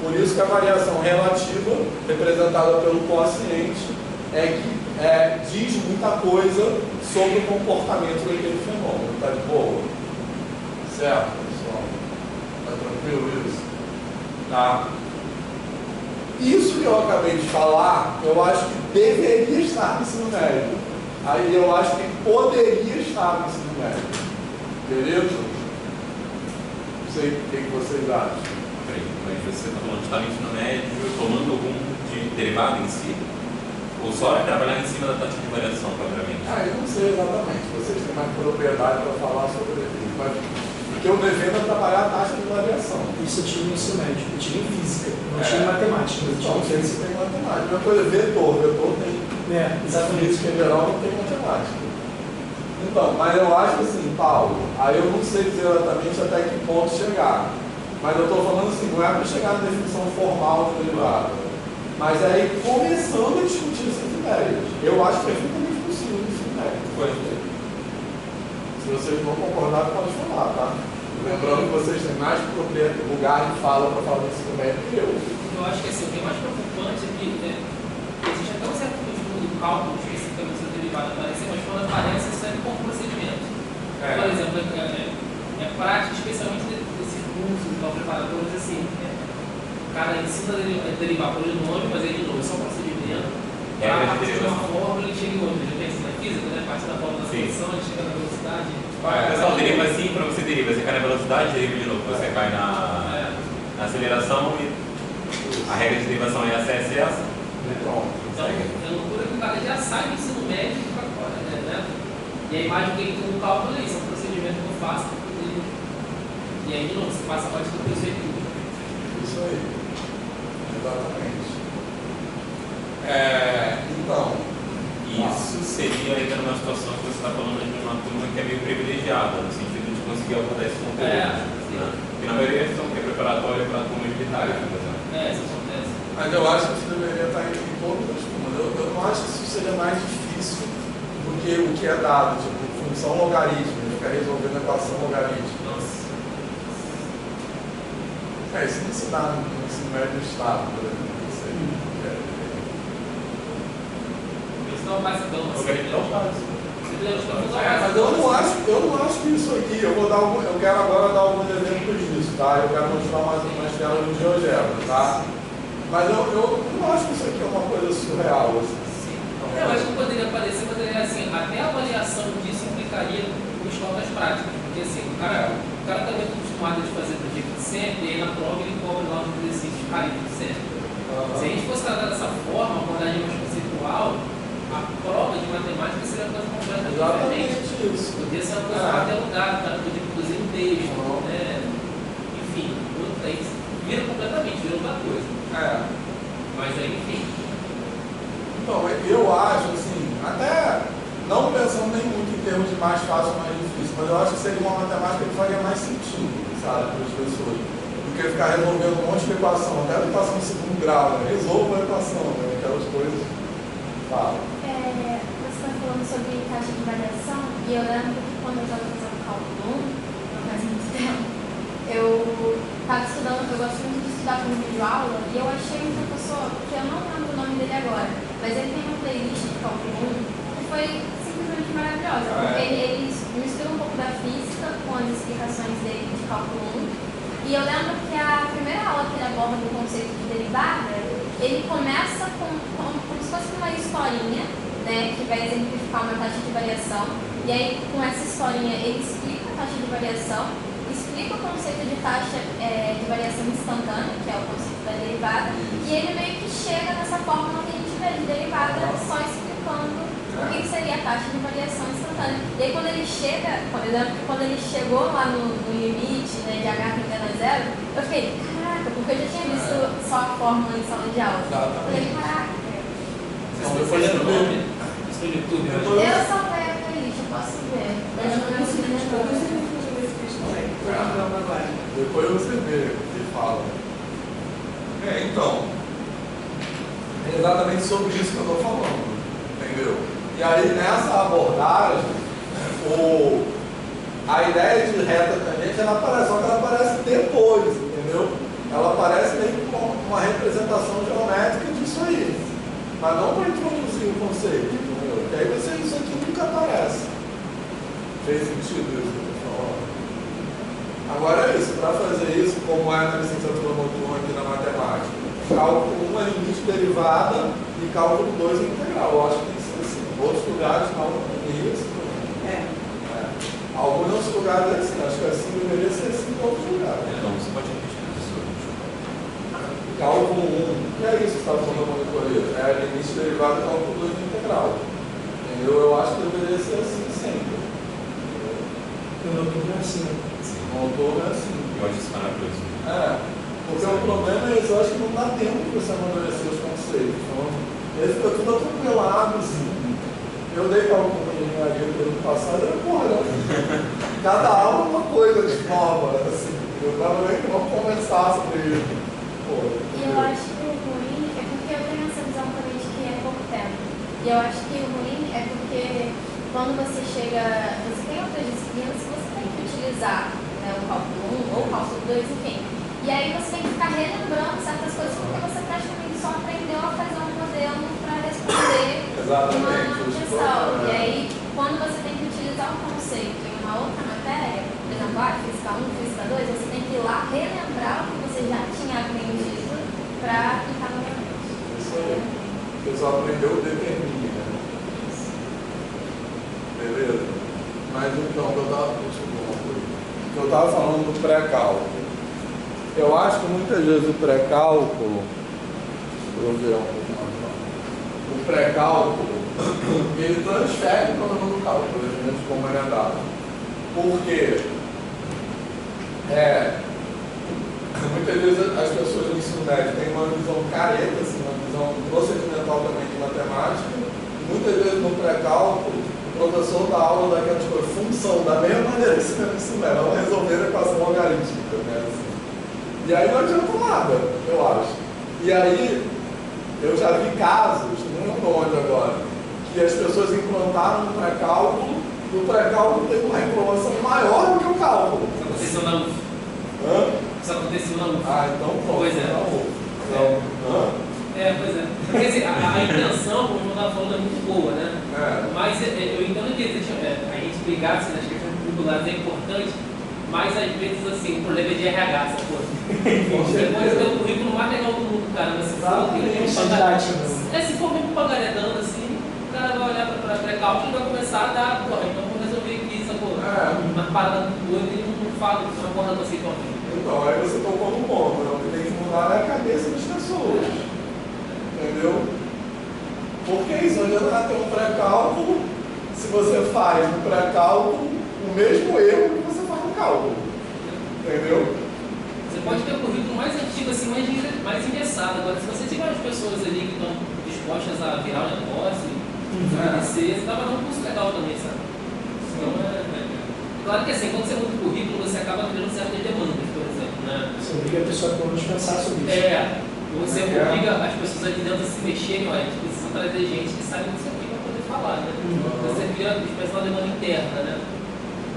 [SPEAKER 1] Por isso que a variação relativa, representada pelo quociente, diz muita coisa sobre o comportamento daquele fenômeno. Tá de boa? Certo, pessoal? Tá tranquilo isso? Tá? Isso que eu acabei de falar, eu acho que deveria estar no ensino médio. Aí eu acho que poderia estar no ensino médio. Beleza? Não sei o que vocês acham.
[SPEAKER 5] Mas você está falando de estar no ensino médio tomando algum de derivada em si? Ou só trabalhar em cima da taxa de variação, propriamente?
[SPEAKER 1] Eu não sei exatamente. Vocês têm mais propriedade para falar sobre isso. Mas o que eu devendo é trabalhar a taxa de variação.
[SPEAKER 3] Isso eu tive no ensino médio. Eu tive em física. Não tinha em matemática. Eu tive
[SPEAKER 1] Não,
[SPEAKER 3] em física.
[SPEAKER 1] tem matemática. Uma coisa é vetor. Vetor tem.
[SPEAKER 3] Exatamente.
[SPEAKER 1] Física em geral não tem matemática. Então, mas eu acho assim, Paulo, aí eu não sei dizer exatamente até que ponto chegar. Mas eu estou falando assim, não é para chegar na definição formal de derivada. Mas é aí começando a discutir essas ideias. Eu acho perfeitamente possível isso, né? Se vocês não concordarem, pode falar, tá? Lembrando que vocês têm mais lugar de fala para falar disso também do que eu.
[SPEAKER 4] Eu acho que assim, o que é mais preocupante é que existe até um certo tipo de cálculo especificamente da derivada aparecer, mas quando aparece, isso é por procedimento. Por exemplo, é prática, especialmente desses cursos de preparadores, assim, o cara ensina a derivar polinômio, mas ele de novo é só procedimento. A partir de uma fórmula, ele chega em outra. Ele pensa na física, né? A partir da fórmula da solução, ele chega na velocidade.
[SPEAKER 5] Pessoal, deriva assim, para você deriva. Você cai na velocidade, deriva de novo. Você cai na aceleração e a regra de derivação é essa.
[SPEAKER 4] Então, é loucura que o cara já sai do ensino médio para fora, né? E a imagem que ele tem no cálculo é isso, é um procedimento que eu faço. E aí, de novo, você passa a parte do perspectiva.
[SPEAKER 1] Isso aí. Exatamente. Então,
[SPEAKER 5] isso seria ainda numa situação que você está falando de uma turma que é meio privilegiada, no sentido de conseguir abordar esse conteúdo. Né? Porque na maioria são que é preparatória para a turma universitária, por exemplo.
[SPEAKER 4] Isso acontece.
[SPEAKER 1] Mas eu acho que isso deveria estar em todas as turmas. Eu não acho que isso seria mais difícil do que o que é dado, tipo, função logarítmica, ficar resolvendo a equação logarítmica.
[SPEAKER 4] Nossa.
[SPEAKER 1] Isso não se dá no ensino médio do estado, por exemplo. Isso aí.
[SPEAKER 4] Pensando não basicão, assim.
[SPEAKER 5] Logaritmo básico.
[SPEAKER 1] Mas eu não acho que isso aqui, eu quero agora dar alguns exemplos disso, tá? Eu quero mostrar umas telas do GeoGebra, tá? Mas eu não acho que isso aqui é uma coisa surreal, assim.
[SPEAKER 4] Sim. Eu acho que poderia assim, até a avaliação disso implicaria os faltas práticas, porque assim, o cara tá muito acostumado a fazer do jeito de sempre, e aí na prova ele cobra lá os exercícios carinho de sempre. Se a gente fosse tratar dessa forma, abordagem mais conceitual, a prova de matemática seria uma coisa completamente diferente.
[SPEAKER 1] Isso.
[SPEAKER 4] Podia ser uma coisa até lugar, o cara podia produzir um texto, né? Enfim, aí vira completamente, vira outra coisa. Mas aí, enfim.
[SPEAKER 1] Então, eu acho, assim, até não pensando nem muito em termos de mais fácil ou mais difícil, mas eu acho que seria uma matemática que faria mais sentido, sabe, para as pessoas. Do que ficar resolvendo um monte de equação, até a equação de segundo grau, né? Resolva a equação, né? Aquelas coisas. Fala.
[SPEAKER 2] Você está falando sobre taxa de variação, e eu lembro que quando eu estava fazendo cálculo 1, não faz muito tempo, eu estava estudando, eu gosto muito de estudar com videoaula, e eu achei um professor, que eu não lembro o nome dele agora, mas ele tem uma playlist de cálculo 1 que foi simplesmente maravilhosa, porque ele mistura um pouco da física com as explicações dele de cálculo 1, e eu lembro que a primeira aula que ele aborda do conceito de derivada, ele começa como se fosse uma historinha, né, que vai exemplificar uma taxa de variação, e aí com essa historinha ele explica a taxa de variação, explica o conceito de taxa de variação instantânea, que é o conceito da derivada, e ele meio que chega nessa fórmula que a gente vê de derivada, só explicando o que seria a taxa de variação instantânea. E aí quando ele chega, por exemplo, quando ele chegou lá no limite, né, de h tendendo a zero, eu fiquei, caraca, porque eu já tinha visto só a fórmula em sala de aula. Eu falei, caraca.
[SPEAKER 1] Então, depois eu
[SPEAKER 4] nome no YouTube.
[SPEAKER 2] Eu salvei a playlist, eu posso ver.
[SPEAKER 1] Depois você vê e fala. Então, é exatamente sobre isso que eu estou falando, entendeu? E aí nessa abordagem, a ideia de reta tangente, ela aparece, só que ela aparece depois, entendeu? Ela aparece meio que como uma representação geométrica disso aí, mas não para introduzir o conceito, entendeu? Porque aí isso aqui nunca aparece. Fez sentido isso que eu estou falando? Agora é isso, para fazer isso, como é na licenciatura noturna aqui na matemática, cálculo 1 é limite derivada e cálculo 2 é integral. Eu acho que tem que ser assim. Em outros lugares não é isso. Alguns lugares é assim, acho que assim deveria ser assim em outros lugares.
[SPEAKER 5] Então, você pode repetir isso.
[SPEAKER 1] Cálculo 1, que é isso que você está falando no colégio? É limite derivada e cálculo 2 integral. Entendeu? Eu acho que deveria ser assim sempre.
[SPEAKER 3] Eu não estou assim.
[SPEAKER 1] O autor é assim.
[SPEAKER 5] Eu acho isso maravilhoso.
[SPEAKER 1] Porque o problema é isso, eu acho que não dá tempo para você amadurecer os conceitos. Então, ele fica tudo atropelado, assim. Eu dei cálculo de engenharia no ano passado, era porra, cada aula uma coisa de nova, assim. Eu estava vendo que vamos conversar sobre isso.
[SPEAKER 2] E eu acho que o ruim é porque eu tenho essa visão também de que é pouco tempo. E eu acho que o ruim é porque quando você chega, você tem outras disciplinas que você tem que utilizar, né, o cálculo 1 ou o cálculo 2, enfim. E aí você tem que ficar relembrando certas coisas porque você praticamente só aprendeu a fazer um modelo para responder uma questão. E aí, quando você tem que utilizar um conceito em uma outra matéria, por exemplo, física 1, física 2, você tem que ir lá relembrar o que você já tinha aprendido para aplicar novamente.
[SPEAKER 1] Isso aí. Você só aprendeu o determine, né? Beleza? Mas então, eu estava falando do pré-cálculo. Eu acho que muitas vezes o pré-cálculo, o pré-cálculo, ele transfere o problema do cálculo, de como ele é dado. Porque muitas vezes as pessoas do ensino médio têm uma visão careta, assim, uma visão procedimental também de matemática, e muitas vezes no pré-cálculo o professor dá aula daquela função, da mesma maneira que se no ensino médio, não resolver a equação logarítmica, né? Assim. E aí não adianta nada, eu acho. E aí, eu já vi casos, não lembro onde agora, que as pessoas implantaram no pré-cálculo, e o pré-cálculo teve uma reprovação maior do que o cálculo.
[SPEAKER 4] Isso aconteceu na UF.
[SPEAKER 1] Hã?
[SPEAKER 4] Isso aconteceu na UF.
[SPEAKER 1] Então pronto.
[SPEAKER 4] Pois é.
[SPEAKER 1] Na UF.
[SPEAKER 4] Pois é. Quer dizer, a intenção, como eu estava falando, é muito boa, né? Mas eu entendo que existe a gente brigar assim, nas questões curriculares é importante, mas às vezes assim, o problema é de RH, essa coisa. Você pode ter o currículo mais legal do mundo, cara, mas se for mesmo pagaredando assim, o cara vai olhar para pré-cálculo e vai começar a dar, porra, então vou resolver aqui, essa porra. Uma parada doida e não fala que uma porra assim tão ruim.
[SPEAKER 1] Então, aí você tocou no ponto, né? O que tem que mudar é a cabeça das pessoas. Entendeu? Porque isso, não adianta ter um pré-cálculo se você faz no pré-cálculo o mesmo erro que você faz no cálculo. Entendeu?
[SPEAKER 4] Você pode ter um currículo mais antigo, assim, mais engessado. Agora, se você tiver as pessoas ali que estão dispostas a virar o negócio, você estava dando um curso legal também, sabe? Então, claro que assim, quando você muda o currículo, você acaba criando certas demandas, por exemplo, né?
[SPEAKER 3] Você obriga a pessoa a pensar sobre isso.
[SPEAKER 4] Você obriga as pessoas ali dentro a se mexerem, olha, a gente precisa trazer gente que sabe disso aqui para poder falar, né? Você vira uma demanda interna, né?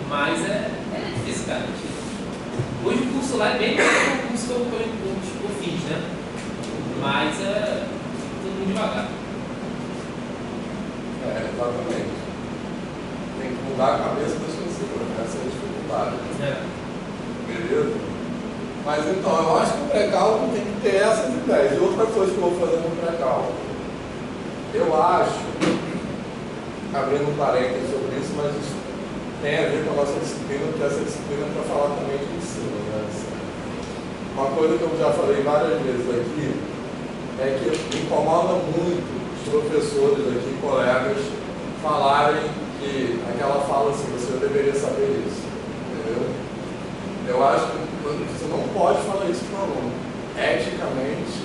[SPEAKER 4] Mas é difícil, cara. Hoje o curso lá é bem melhor que o curso que eu fiz, né? Mas é tudo muito devagar.
[SPEAKER 1] Exatamente. Tem que mudar a cabeça das pessoas, essa é a dificuldade. Beleza? Mas então, eu acho que o pré-cálculo tem que ter essas ideias. E outra coisa que eu vou fazer no pré-cálculo, eu acho, abrindo um parênteses sobre isso, mas isso tem a ver com a nossa disciplina, porque essa disciplina é para falar também de ensino. Né? Uma coisa que eu já falei várias vezes aqui é que me incomoda muito os professores aqui, colegas, falarem que aquela fala assim, você deveria saber isso. Entendeu? Eu acho que você não pode falar isso para o aluno, eticamente,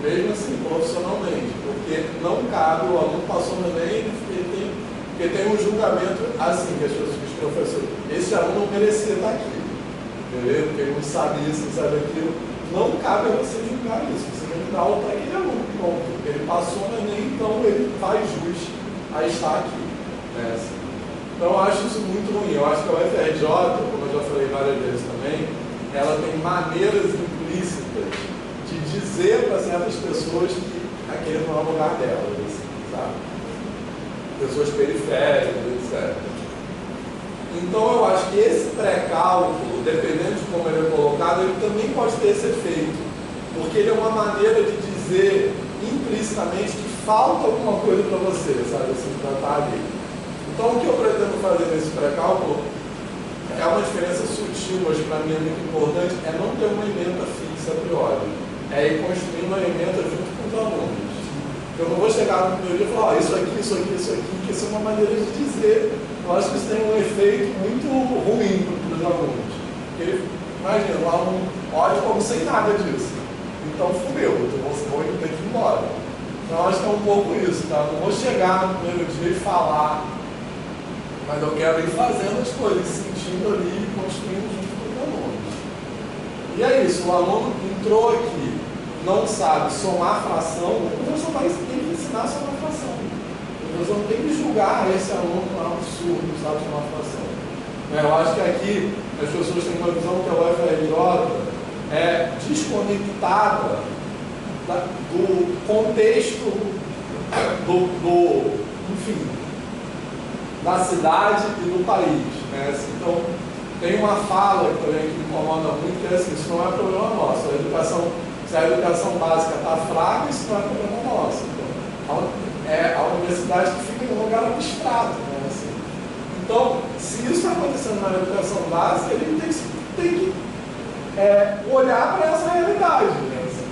[SPEAKER 1] mesmo assim, profissionalmente, porque não cabe, o aluno passou no Enem, porque tem um julgamento assim, que os professores, esse aluno não merecia estar aqui, entendeu? Porque ele não sabe isso, não sabe aquilo, não cabe a você julgar isso, você tem que dar aula para aquele aluno, pronto, ele passou no Enem, então ele faz jus a estar aqui, né? Então eu acho isso muito ruim, eu acho que a UFRJ, como eu já falei várias vezes também, ela tem maneiras implícitas de dizer para certas pessoas que aquele não é o lugar delas, assim, sabe? Pessoas periféricas, etc. Então eu acho que esse pré-cálculo, dependendo de como ele é colocado, ele também pode ter esse efeito, porque ele é uma maneira de dizer implicitamente que falta alguma coisa para você, sabe, assim, para estar ali. Então o que eu pretendo fazer nesse pré-cálculo é uma diferença sutil, mas para mim é muito importante, é não ter uma ementa fixa a priori. É ir construindo uma ementa junto com os alunos. Eu não vou chegar no primeiro dia e falar, isso aqui, que isso é uma maneira de dizer. Eu acho que isso tem um efeito muito ruim para os alunos. Porque, imagina, o aluno olha como sem nada disso. Então fudeu, você vai ter que ir embora. Então eu acho que é um pouco isso, tá? Não vou chegar no primeiro dia e falar, mas eu quero ir fazendo as coisas, sentindo ali, construindo junto com os alunos. E é isso, o aluno entrou aqui, não sabe somar fração, o professor tem que ensinar a somar fração. O professor não tem que julgar esse aluno com um absurdo, sabe somar fração. Eu acho que aqui as pessoas têm uma visão que a UFRJ é desconectada do contexto enfim, da cidade e do país, né? Então, tem uma fala também que me incomoda muito, que é assim, isso não é problema nosso. Se a educação básica está fraca, isso não é problema nosso. Então, é a universidade que fica em um lugar abstrato, né? Assim. Então, se isso está acontecendo na educação básica, ele tem que olhar para essa realidade, né? Assim.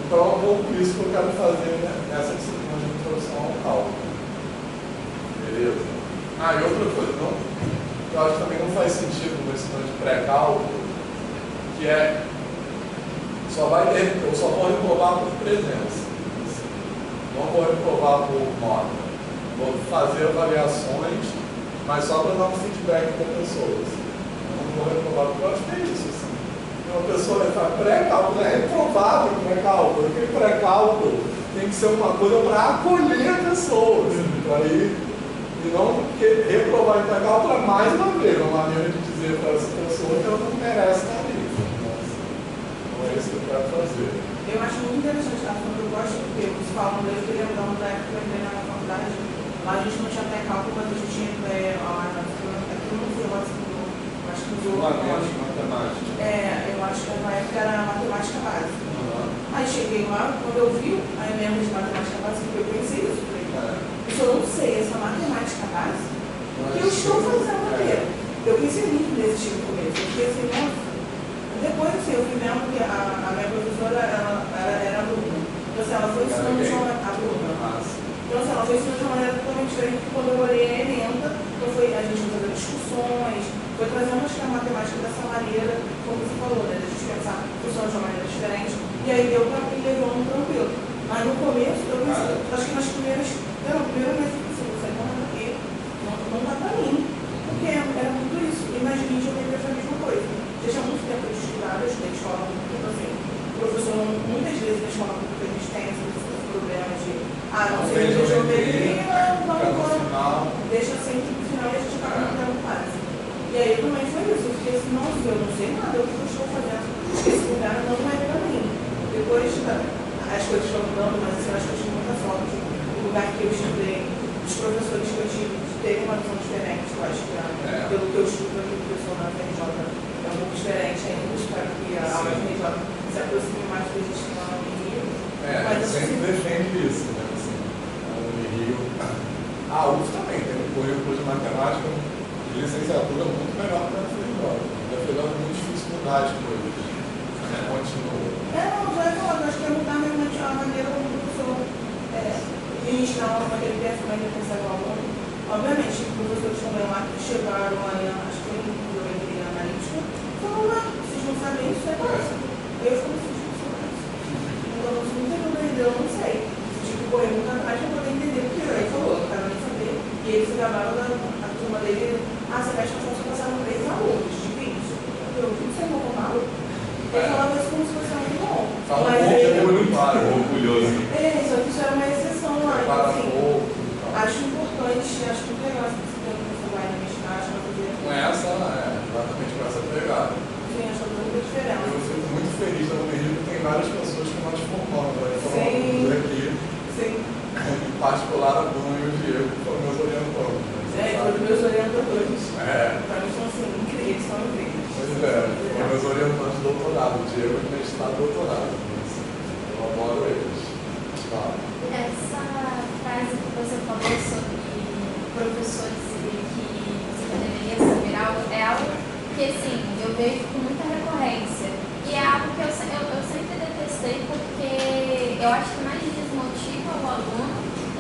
[SPEAKER 1] Então, é um pouco isso que eu quero fazer, né, nessa disciplina de introdução ao cálculo. Beleza? E outra coisa, eu acho que também não faz sentido no ensino de pré-cálculo, que é eu só vou reprovar por presença. Não vou reprovar por nota. Vou fazer avaliações, mas só para dar um feedback para pessoas. Não vou reprovar, porque eu acho que é isso. Assim. Uma pessoa que faz pré-cálculo, é reprovado em pré-cálculo. Aquele pré-cálculo tem que ser uma coisa para acolher pessoas. E não reprovar em pré-cálculo para mais uma vez, uma maneira de dizer para essa pessoa que ela não merece estar ali. Então é isso que eu quero fazer.
[SPEAKER 6] Eu acho muito interessante, tá? Porque eu gosto porque você fala um eu lembro da época que eu entrei na faculdade, lá a gente não tinha até cálculo, mas a gente tinha aqui eu não sei, eu acho que nos outros.
[SPEAKER 1] Matemática.
[SPEAKER 6] Eu acho que na época era matemática básica. Aí cheguei lá, quando eu vi a emenda de matemática básica, eu pensei isso, isso eu não sei, essa matemática básica, o que eu estou fazendo aqui? Eu pensei muito nesse tipo de começo, eu pensei, nossa. Depois, assim, eu fui vendo que a minha professora, ela era aluna. Então, assim, ela foi ensinando de uma Então, assim, ela foi ensinando de uma maneira totalmente diferente que quando eu olhei a emenda, então a gente foi fazer discussões, foi trazendo acho que a matemática dessa maneira, como você falou, né? A gente pensar discussões de uma maneira diferente, e aí deu para mim, levou um tranquilo. Mas no começo, eu pensei, acho que nas primeiras, no primeiro mês eu pensei, você não é porque não dá para mim, porque era muito isso. E nas mídias eu lembrei a mesma coisa. Já tinha muito tempo de estudar, eu estudei escola muito, assim, o professor muitas vezes na escola pública a gente tem esses problemas de não sei, a geometria, deixa sempre pro final e a gente acaba não tendo quase. E aí também foi isso, eu fiquei assim, nossa, eu não sei nada, o que eu estou fazendo? Esse lugar não é para mim. Depois as coisas estão mudando, mas assim, eu acho que eu tive muita sorte. O lugar que eu estudei, os professores que eu tive, teve uma visão diferente, eu acho que pelo que eu estudo aqui, o professor na FRJ é um pouco diferente ainda, espero que a FRJ se aproxime mais do que a gente tem lá no Rio.
[SPEAKER 1] Mas eu sempre defende isso, né? Assim, no Rio. A UF também tem um currículo de matemática de licenciatura muito melhor que a FRJ. A FRJ é muito difícil mudar as coisas. Continua.
[SPEAKER 6] Não, já é falado, acho que é mudar mesmo a maneira como o professor ministrar uma maneira de como ele percebe o aluno. Obviamente, os professores também lá que chegaram aí, acho que foi em geometria analítica, falaram lá, vocês não sabem isso, é básico. Eu fico assim, não sei isso. Então, não tem dúvida ainda, eu não sei. Tipo, correr muito atrás para poder entender o que ele falou, eu não quero nem saber. E ele se gabaram da turma dele, você vai achar que só passaram 3 alunos de 20. Eu não sei como eu falo. Ele falava isso como se fosse muito bom.
[SPEAKER 1] Fala orgulhoso.
[SPEAKER 6] Só que isso era uma exceção lá. Então, assim, acho importante, acho muito legal essa questão que você vai na minha acho uma coisa.
[SPEAKER 1] Com essa, exatamente com essa pegada.
[SPEAKER 6] Sim, acho que muita diferença.
[SPEAKER 1] Eu fico muito feliz no Rio que tem várias pessoas que nós formamos.
[SPEAKER 6] Sim.
[SPEAKER 1] Aqui. Sim. Em particular, a Bruna e o Diego, que foram meus orientadores.
[SPEAKER 6] Foram meus orientadores. Para mim são assim, incríveis, são incríveis.
[SPEAKER 1] Pois foram meus orientadores de doutorado. O Diego é mestrado doutorado. Eu adoro eles.
[SPEAKER 2] Essa frase que você falou sobre professores dizer que você deveria saber algo é algo que, assim, eu vejo com muita recorrência. E é algo que eu sempre detestei porque eu acho que mais desmotiva o aluno e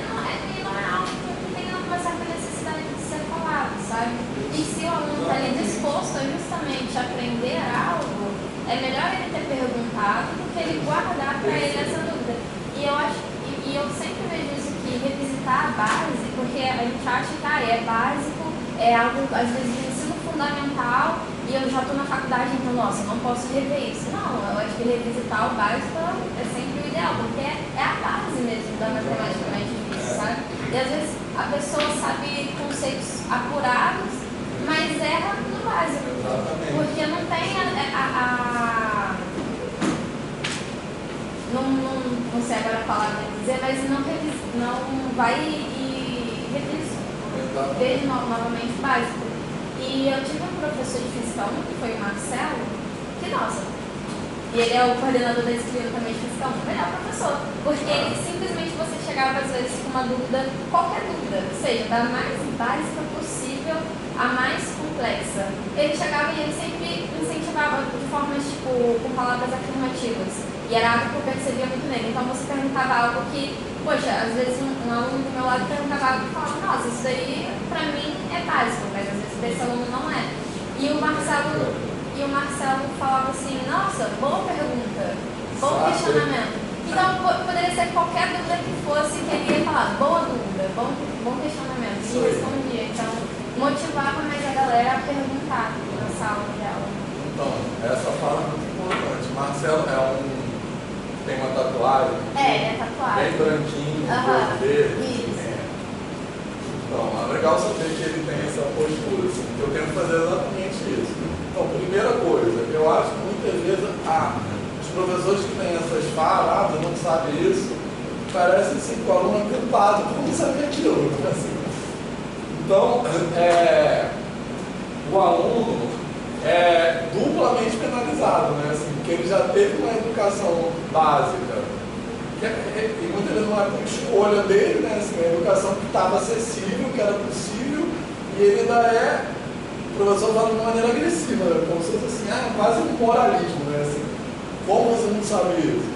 [SPEAKER 2] não é algo que tem uma certa necessidade de ser falado, sabe? E se o aluno está ali disposto a justamente aprender algo, é melhor ele ter perguntado do que ele guardar para ele essa dúvida. E eu sempre vejo isso que revisitar a base, porque a gente acha que é básico, é algo às vezes de ensino fundamental e eu já estou na faculdade, então nossa, não posso rever isso. Não, eu acho que revisitar o básico é sempre o ideal, porque é a base mesmo da matemática mais difícil, sabe? E às vezes a pessoa sabe conceitos apurados, mas erra no básico.
[SPEAKER 1] Exatamente.
[SPEAKER 2] Porque não tem não sei agora a palavra dizer, mas não vai e rever novamente o básico. E eu tive um professor de Física 1, que foi o Marcelo, que nossa, e ele é o coordenador da disciplina também de Física 1, o melhor professor, porque ele simplesmente você chegava às vezes com uma dúvida, qualquer dúvida, ou seja, da mais básica possível a mais complexa. Ele chegava e ele sempre incentivava de formas, tipo, com palavras afirmativas. E era algo que eu percebia muito nele. Então você perguntava algo que, poxa, às vezes um aluno do meu lado perguntava algo e falava, nossa, isso daí pra mim é básico, mas às vezes desse aluno não é. E o Marcelo falava assim, nossa, boa pergunta, bom questionamento. Então poderia ser qualquer dúvida que fosse, que ele ia falar, boa dúvida, bom questionamento. E respondia. Então motivava mais a galera a perguntar na sala de aula.
[SPEAKER 1] Então, essa fala é muito importante. Marcelo tem uma tatuagem.
[SPEAKER 2] É tatuagem.
[SPEAKER 1] Bem branquinho, verde. Então, é legal saber que ele tem essa postura, assim, que eu tento fazer exatamente isso. Então, primeira coisa, eu acho que muitas vezes os professores que têm essas falas, não sabem isso, parece assim, que o aluno é culpado por não saber aquilo. Assim. Então, o aluno é duplamente penalizado, né? Assim, porque ele já teve uma educação básica, e muitas vezes não é por escolha dele, né? Assim, a educação que estava acessível, que era possível, e ele ainda é, o professor fala de uma maneira agressiva, né? Como se fosse assim, quase um moralismo, né? Assim, como você não sabe isso?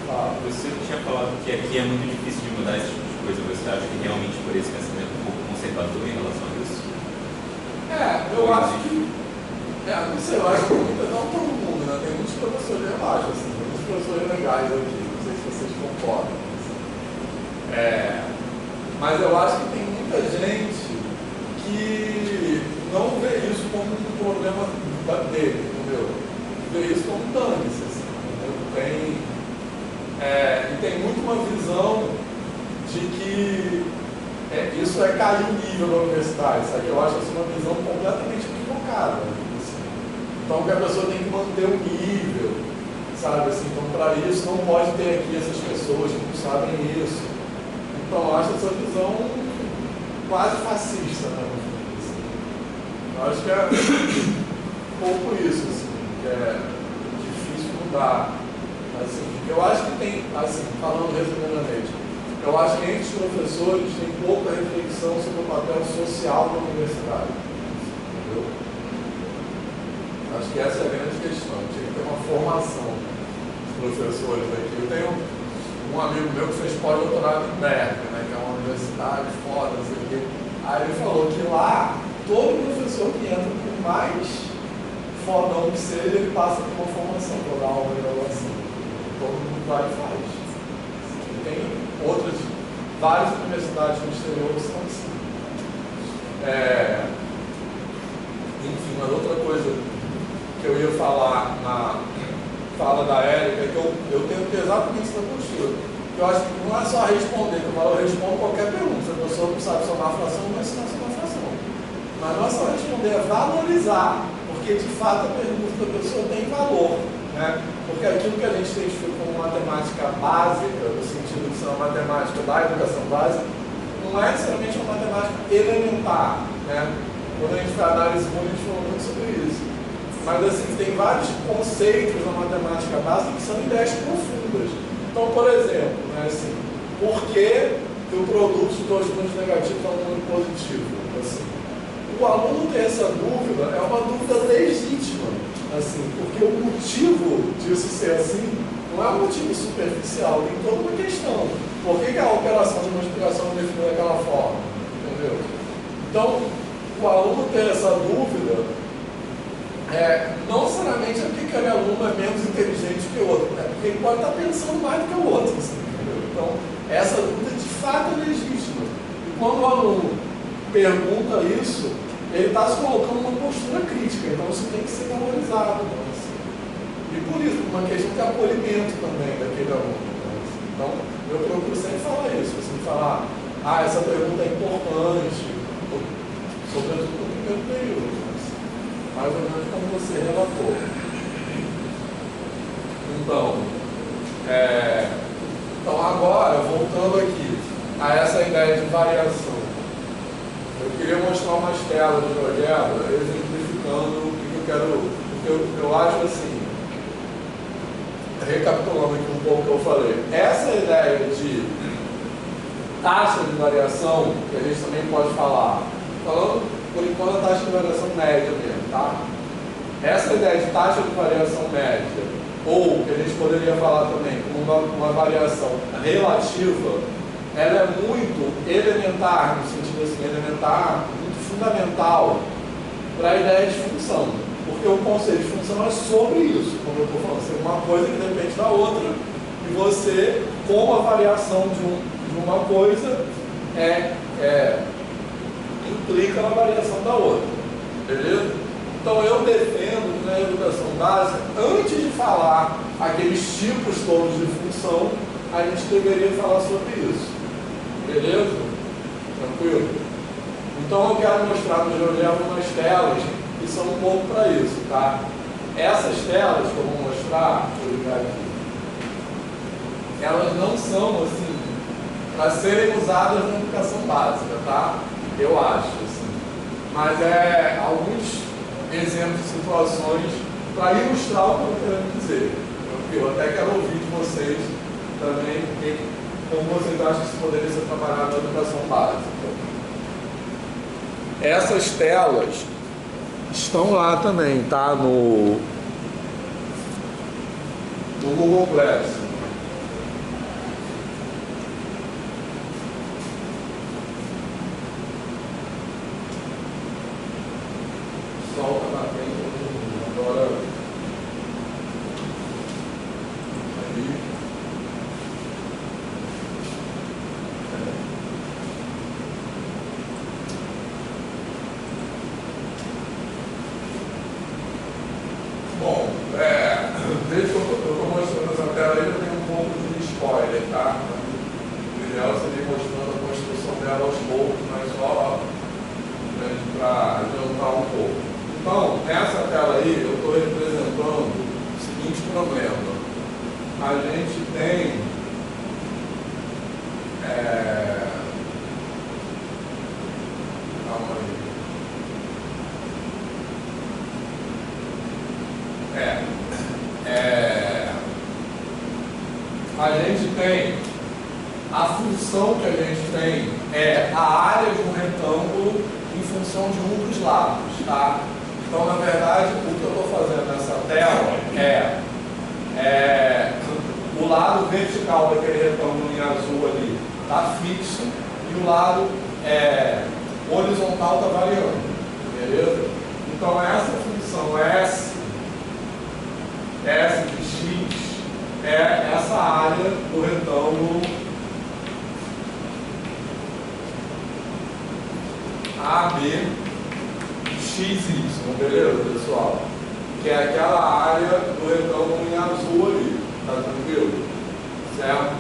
[SPEAKER 5] Você tinha falado que aqui é muito difícil de mudar esse tipo de coisa. Você acha que realmente por esse pensamento um pouco conservador em relação a isso?
[SPEAKER 1] Eu acho que, não sei, eu acho que não todo mundo, né? Tem muitos professores, eu acho, assim, tem muitos professores legais aqui, não sei se vocês concordam. Mas eu acho que tem muita gente que não vê isso como um problema dele, entendeu? Vê isso como dane-se, assim, entendeu? E tem muito uma visão de que isso é cair o nível da universidade, sabe? Eu acho assim, uma visão completamente equivocada. Assim. Então, que a pessoa tem que manter o nível, sabe? Assim, então, para isso, não pode ter aqui essas pessoas que não sabem isso. Então, eu acho essa visão quase fascista, né? Assim. Eu acho que é um pouco isso, assim, que é difícil mudar. Assim, eu acho que tem, assim, falando resumidamente, eu acho que entre os professores tem pouca reflexão sobre o papel social da universidade. Entendeu? Acho que essa é a grande questão. Tinha que ter uma formação dos professores aqui. Eu tenho um amigo meu que fez pós-doutorado em Berkeley, né, que é uma universidade foda, não sei o quê. Aí ele falou que lá, todo professor que entra por mais fodão que seja, ele passa por uma formação para dar aula de graduação. Todo mundo vai e faz. E tem várias universidades no exterior que são assim. Enfim, mas outra coisa que eu ia falar na fala da Érica é que eu tenho que ter exatamente essa postura. Eu acho que não é só responder, eu respondo qualquer pergunta. Se a pessoa não sabe somar fração, não vai ensinar a somar fração. Mas não é só responder, é valorizar, porque de fato a pergunta da pessoa tem valor. Né? Porque aquilo que a gente identifica como matemática básica, no sentido de ser uma matemática da educação básica, não é necessariamente uma matemática elementar. Né? Quando a gente faz análise a gente falou muito sobre isso. Mas assim, tem vários conceitos na matemática básica que são ideias profundas. Então, por exemplo, né, assim, por que o produto de dois números negativos é um número positivo? Assim, o aluno ter essa dúvida é uma dúvida legítima. Assim, porque o motivo disso ser assim não é um motivo superficial, tem toda uma questão. Por que a operação de multiplicação é definida daquela forma? Entendeu? Então, o aluno ter essa dúvida não necessariamente é porque aquele aluno é menos inteligente que o outro, é porque ele pode estar pensando mais do que o outro. Assim, entendeu? Então, essa dúvida de fato é legítima. E quando o aluno pergunta isso, ele está se colocando numa postura crítica, então isso tem que ser valorizado. Então, assim. E por isso, uma questão de acolhimento também daquele aluno. Então, eu procuro sempre falar isso, assim, falar, essa pergunta é importante, sobretudo no primeiro período, assim, mais ou menos como você relatou. Então agora, voltando aqui a essa ideia de variação. Eu queria mostrar umas telas de GeoGebra exemplificando o que eu quero, porque eu acho assim, recapitulando aqui um pouco o que eu falei, essa ideia de taxa de variação, que a gente também pode falar, falando por enquanto a taxa de variação média mesmo, tá? Essa ideia de taxa de variação média, ou que a gente poderia falar também como uma variação relativa, ela é muito elementar, no sentido assim, elementar, muito fundamental para a ideia de função. Porque o conceito de função é sobre isso, como eu estou falando, ser uma coisa que depende da outra, e você, com a variação de uma coisa, implica na variação da outra. Beleza? Então eu defendo que na educação básica, antes de falar aqueles tipos todos de função, a gente deveria falar sobre isso. Beleza? Tranquilo? Então eu quero mostrar no GeoGebra umas telas que são um pouco para isso, tá? Essas telas que eu vou mostrar, deixa eu ligar aqui, elas não são assim para serem usadas na educação básica, tá? Eu acho, assim. Mas é alguns exemplos de situações para ilustrar o que eu estou querendo dizer. Eu até quero ouvir de vocês também como vocês acham que isso poderia ser trabalhado na educação básica. Essas telas estão lá também, tá? No Google Glass. Solta na frente, agora aí. Bom, desde que eu estou mostrando essa tela aí, eu tenho um pouco de spoiler, tá? O ideal seria mostrando a construção dela aos poucos, mas só para adiantar um pouco. Então, nessa tela aí, eu estou representando o seguinte problema. A gente tem calma aí. A gente tem a função que a gente tem é a área de um retângulo em função de um dos lados, tá? Então, na verdade, o que eu estou fazendo nessa tela é o lado vertical daquele retângulo em azul ali está fixo e o lado horizontal está variando, beleza? Então, essa função S de x é essa área do retângulo AB XY, beleza, pessoal? Que é aquela área do retângulo em azul ali, tá tranquilo? Certo?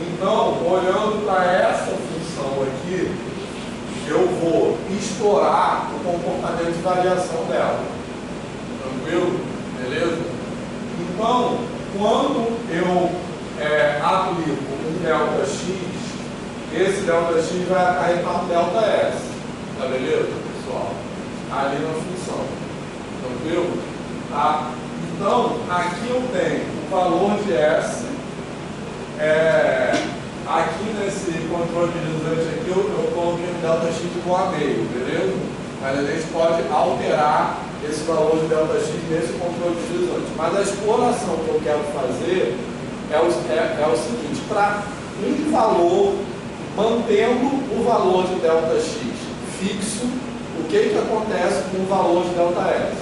[SPEAKER 1] Então, olhando para essa função aqui, eu vou explorar o comportamento de variação dela. Tranquilo? Beleza? Então, quando eu aplico um ΔX, esse ΔX vai acarretar um ΔS. Tá beleza, pessoal? Ali na função. Tranquilo? Tá? Então, aqui eu tenho o valor de S. Aqui nesse controle deslizante aqui, eu coloquei um ΔX igual a meio, beleza? Mas a gente pode alterar esse valor de ΔX nesse controle deslizante. Mas a exploração que eu quero fazer é o seguinte: para um valor, mantendo o valor de ΔX fixo, o que acontece com o valor de ΔS?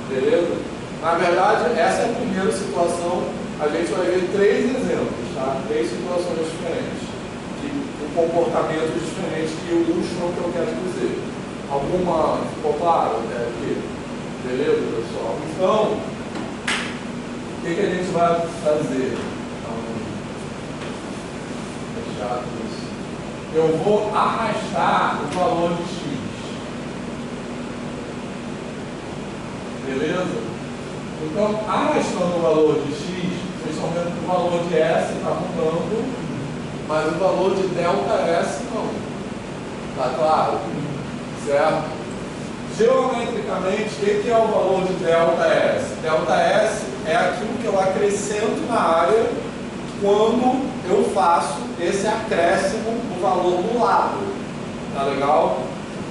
[SPEAKER 1] Beleza? Na verdade, essa é a primeira situação. A gente vai ver 3 exemplos, tá? 3 situações diferentes, com comportamentos diferentes que ilustram o que eu quero dizer. Alguma ficou claro até aqui? Beleza, pessoal? Então, o que a gente vai fazer? Fechar isso. Eu vou arrastar o valor de x. Beleza? Então, arrastando o valor de x, vocês estão vendo que o valor de S está mudando, mas o valor de ΔS não. Tá claro? Certo? Geometricamente, o que é o valor de ΔS? ΔS é aquilo que eu acrescento na área quando eu faço esse acréscimo do valor do lado. Tá legal?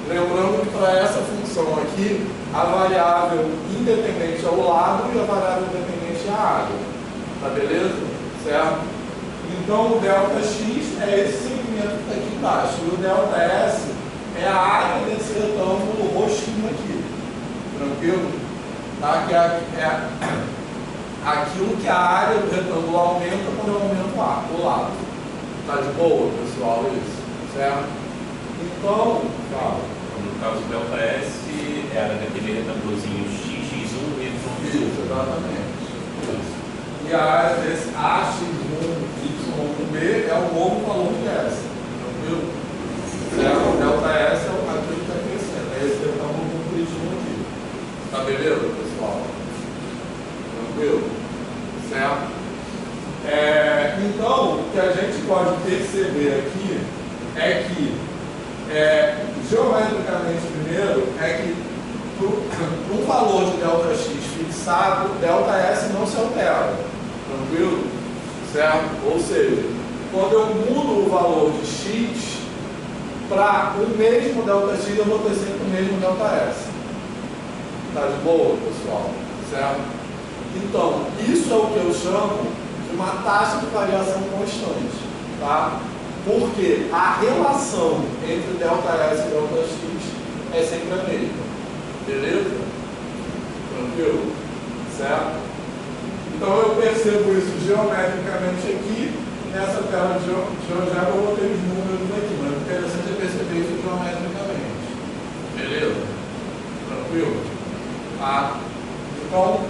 [SPEAKER 1] Lembrando que para essa função aqui, a variável independente é o lado e a variável independente é a área. Tá beleza? Certo? Então o ΔX é esse segmento que está aqui embaixo. E o ΔS é a área desse retângulo roxinho aqui. Tranquilo? Tá? Que é aquilo que a área do retângulo aumenta quando eu aumento o lado. Tá de boa, pessoal? Isso. Certo? Então, fala.
[SPEAKER 5] No caso do ΔS, era daquele retângulozinho x1 e y1.
[SPEAKER 1] Isso, exatamente. Isso. E a área desse AX1, Y1B é o novo valor de S. Tranquilo? Certo? O ΔS é aquilo que está crescendo. É esse retângulo compridinho aqui. Tá beleza, pessoal? Tranquilo? Certo? Então, o que a gente pode perceber aqui é que, geometricamente primeiro, é que um valor de ΔX fixado, ΔS não se altera, tranquilo? Certo? Ou seja, quando eu mudo o valor de x para o mesmo ΔX, eu vou ter sempre o mesmo ΔS. Tá de boa, pessoal? Certo? Então, isso é o que eu chamo de uma taxa de variação constante, tá? Porque a relação entre ΔS e ΔX é sempre a mesma. Beleza? Tranquilo? Certo? Então eu percebo isso geometricamente aqui. Nessa tela de GeoGebra eu botei os números aqui, mas o interessante é perceber isso geometricamente. Beleza? Tranquilo? Tá? Então,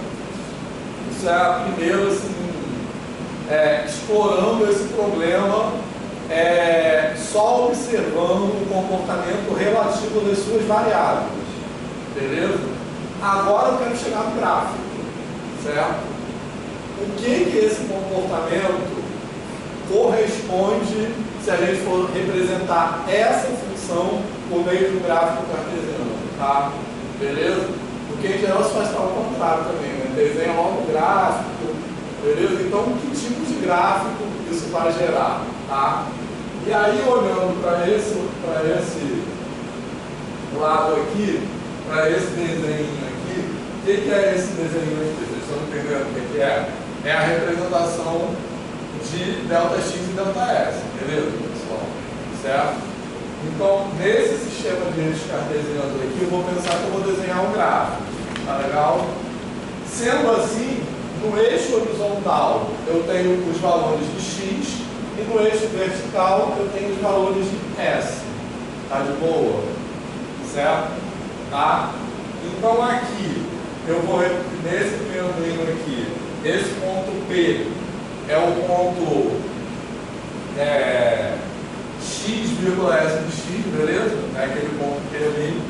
[SPEAKER 1] isso é a primeira, assim, explorando esse problema, só observando o comportamento relativo das suas variáveis. Beleza? Agora eu quero chegar no gráfico, certo? O que esse comportamento corresponde se a gente for representar essa função por meio do gráfico cartesiano, tá? Beleza? Porque em geral se faz ao contrário também, né? Desenha logo o gráfico, beleza? Então, que tipo de gráfico isso vai gerar, tá? E aí, olhando para esse lado aqui, para esse desenho aqui, o que é esse desenho aqui? Vocês estão entendendo o que é? É a representação de ΔX e ΔS, beleza, pessoal? Certo? Então, nesse sistema de eixos cartesianos aqui, eu vou pensar que eu vou desenhar um gráfico, tá legal? Sendo assim, no eixo horizontal eu tenho os valores de x e no eixo vertical eu tenho os valores de s, tá de boa? Certo? Tá? Então aqui, eu vou, nesse triângulo aqui, esse ponto P é o ponto x, s de x, beleza? É aquele ponto P ali.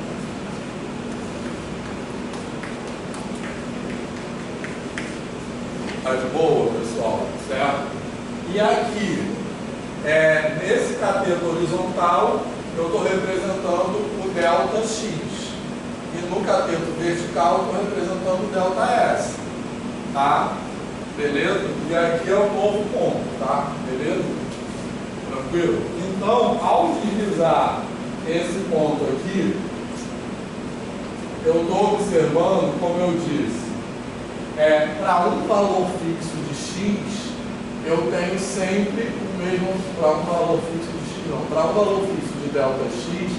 [SPEAKER 1] Tá de boa, pessoal? Certo? E aqui, nesse cateto horizontal, eu estou representando o ΔX. E no cateto vertical, eu estou representando o ΔS. Tá? Beleza? E aqui é o novo ponto, tá? Beleza? Tranquilo? Então, ao utilizar esse ponto aqui, eu estou observando, como eu disse, para um valor fixo de x, eu tenho sempre o mesmo, para um valor fixo de x, não, para um valor fixo de ΔX,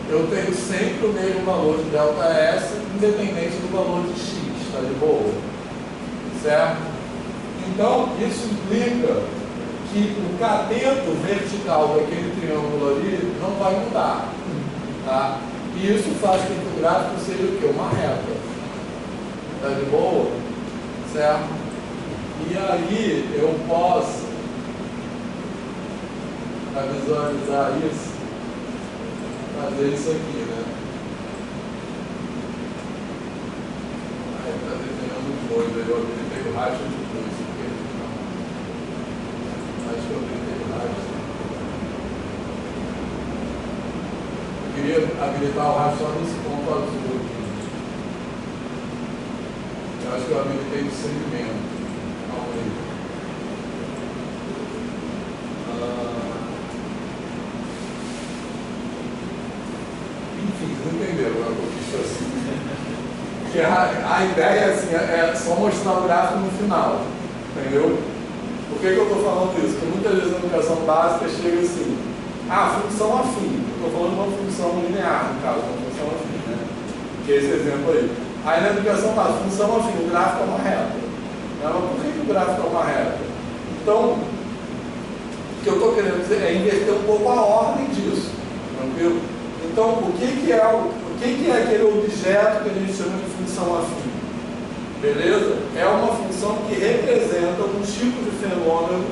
[SPEAKER 1] eu tenho sempre o mesmo valor de ΔS, independente do valor de x, tá de boa? Certo? Então, isso implica que o cateto vertical daquele triângulo ali não vai mudar. Tá? E isso faz com que o gráfico seja o quê? Uma reta. Tá de boa? Certo? E aí eu posso, para visualizar isso, fazer isso aqui, né? Aí está desenhando dois, aí eu habilitei o raio de dois. Acho que eu habilitei o raio. Eu queria habilitar o raio só nesse ponto azul aqui. Eu acho que eu habilitei o segmento. Calma aí. Enfim, vocês entenderam o que eu quis assim. Porque a ideia assim, é só mostrar o gráfico no final. Entendeu? Por que eu estou falando isso? Porque muitas vezes a educação básica chega assim, função afim. Estou falando de uma função linear, no caso, uma função afim, né? Que é esse exemplo aí. Aí na educação básica, função afim, o gráfico é uma reta. Mas por que o gráfico é uma reta? Então, o que eu estou querendo dizer é inverter um pouco a ordem disso. Tranquilo? Então, o que é aquele objeto que a gente chama de função afim? Beleza? É uma função que representa um tipo de fenômeno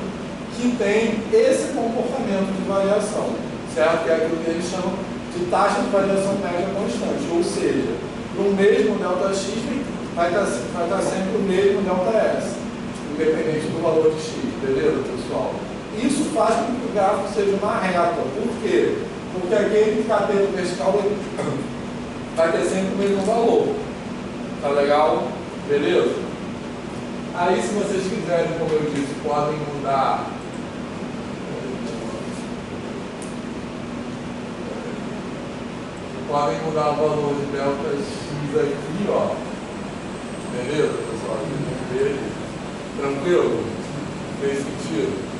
[SPEAKER 1] que tem esse comportamento de variação, certo? Que é aquilo que eles chamam de taxa de variação média constante, ou seja, no mesmo ΔX vai estar sempre o mesmo ΔS, independente do valor de x, beleza, pessoal? Isso faz com que o gráfico seja uma reta. Por quê? Porque aquele cadeiro vertical vai ter sempre o mesmo valor. Tá legal? Beleza? Aí, se vocês quiserem, como eu disse, podem mudar. Podem mudar o valor de delta x aqui, ó. Beleza, pessoal? Aqui no verde. Tranquilo? Fez sentido?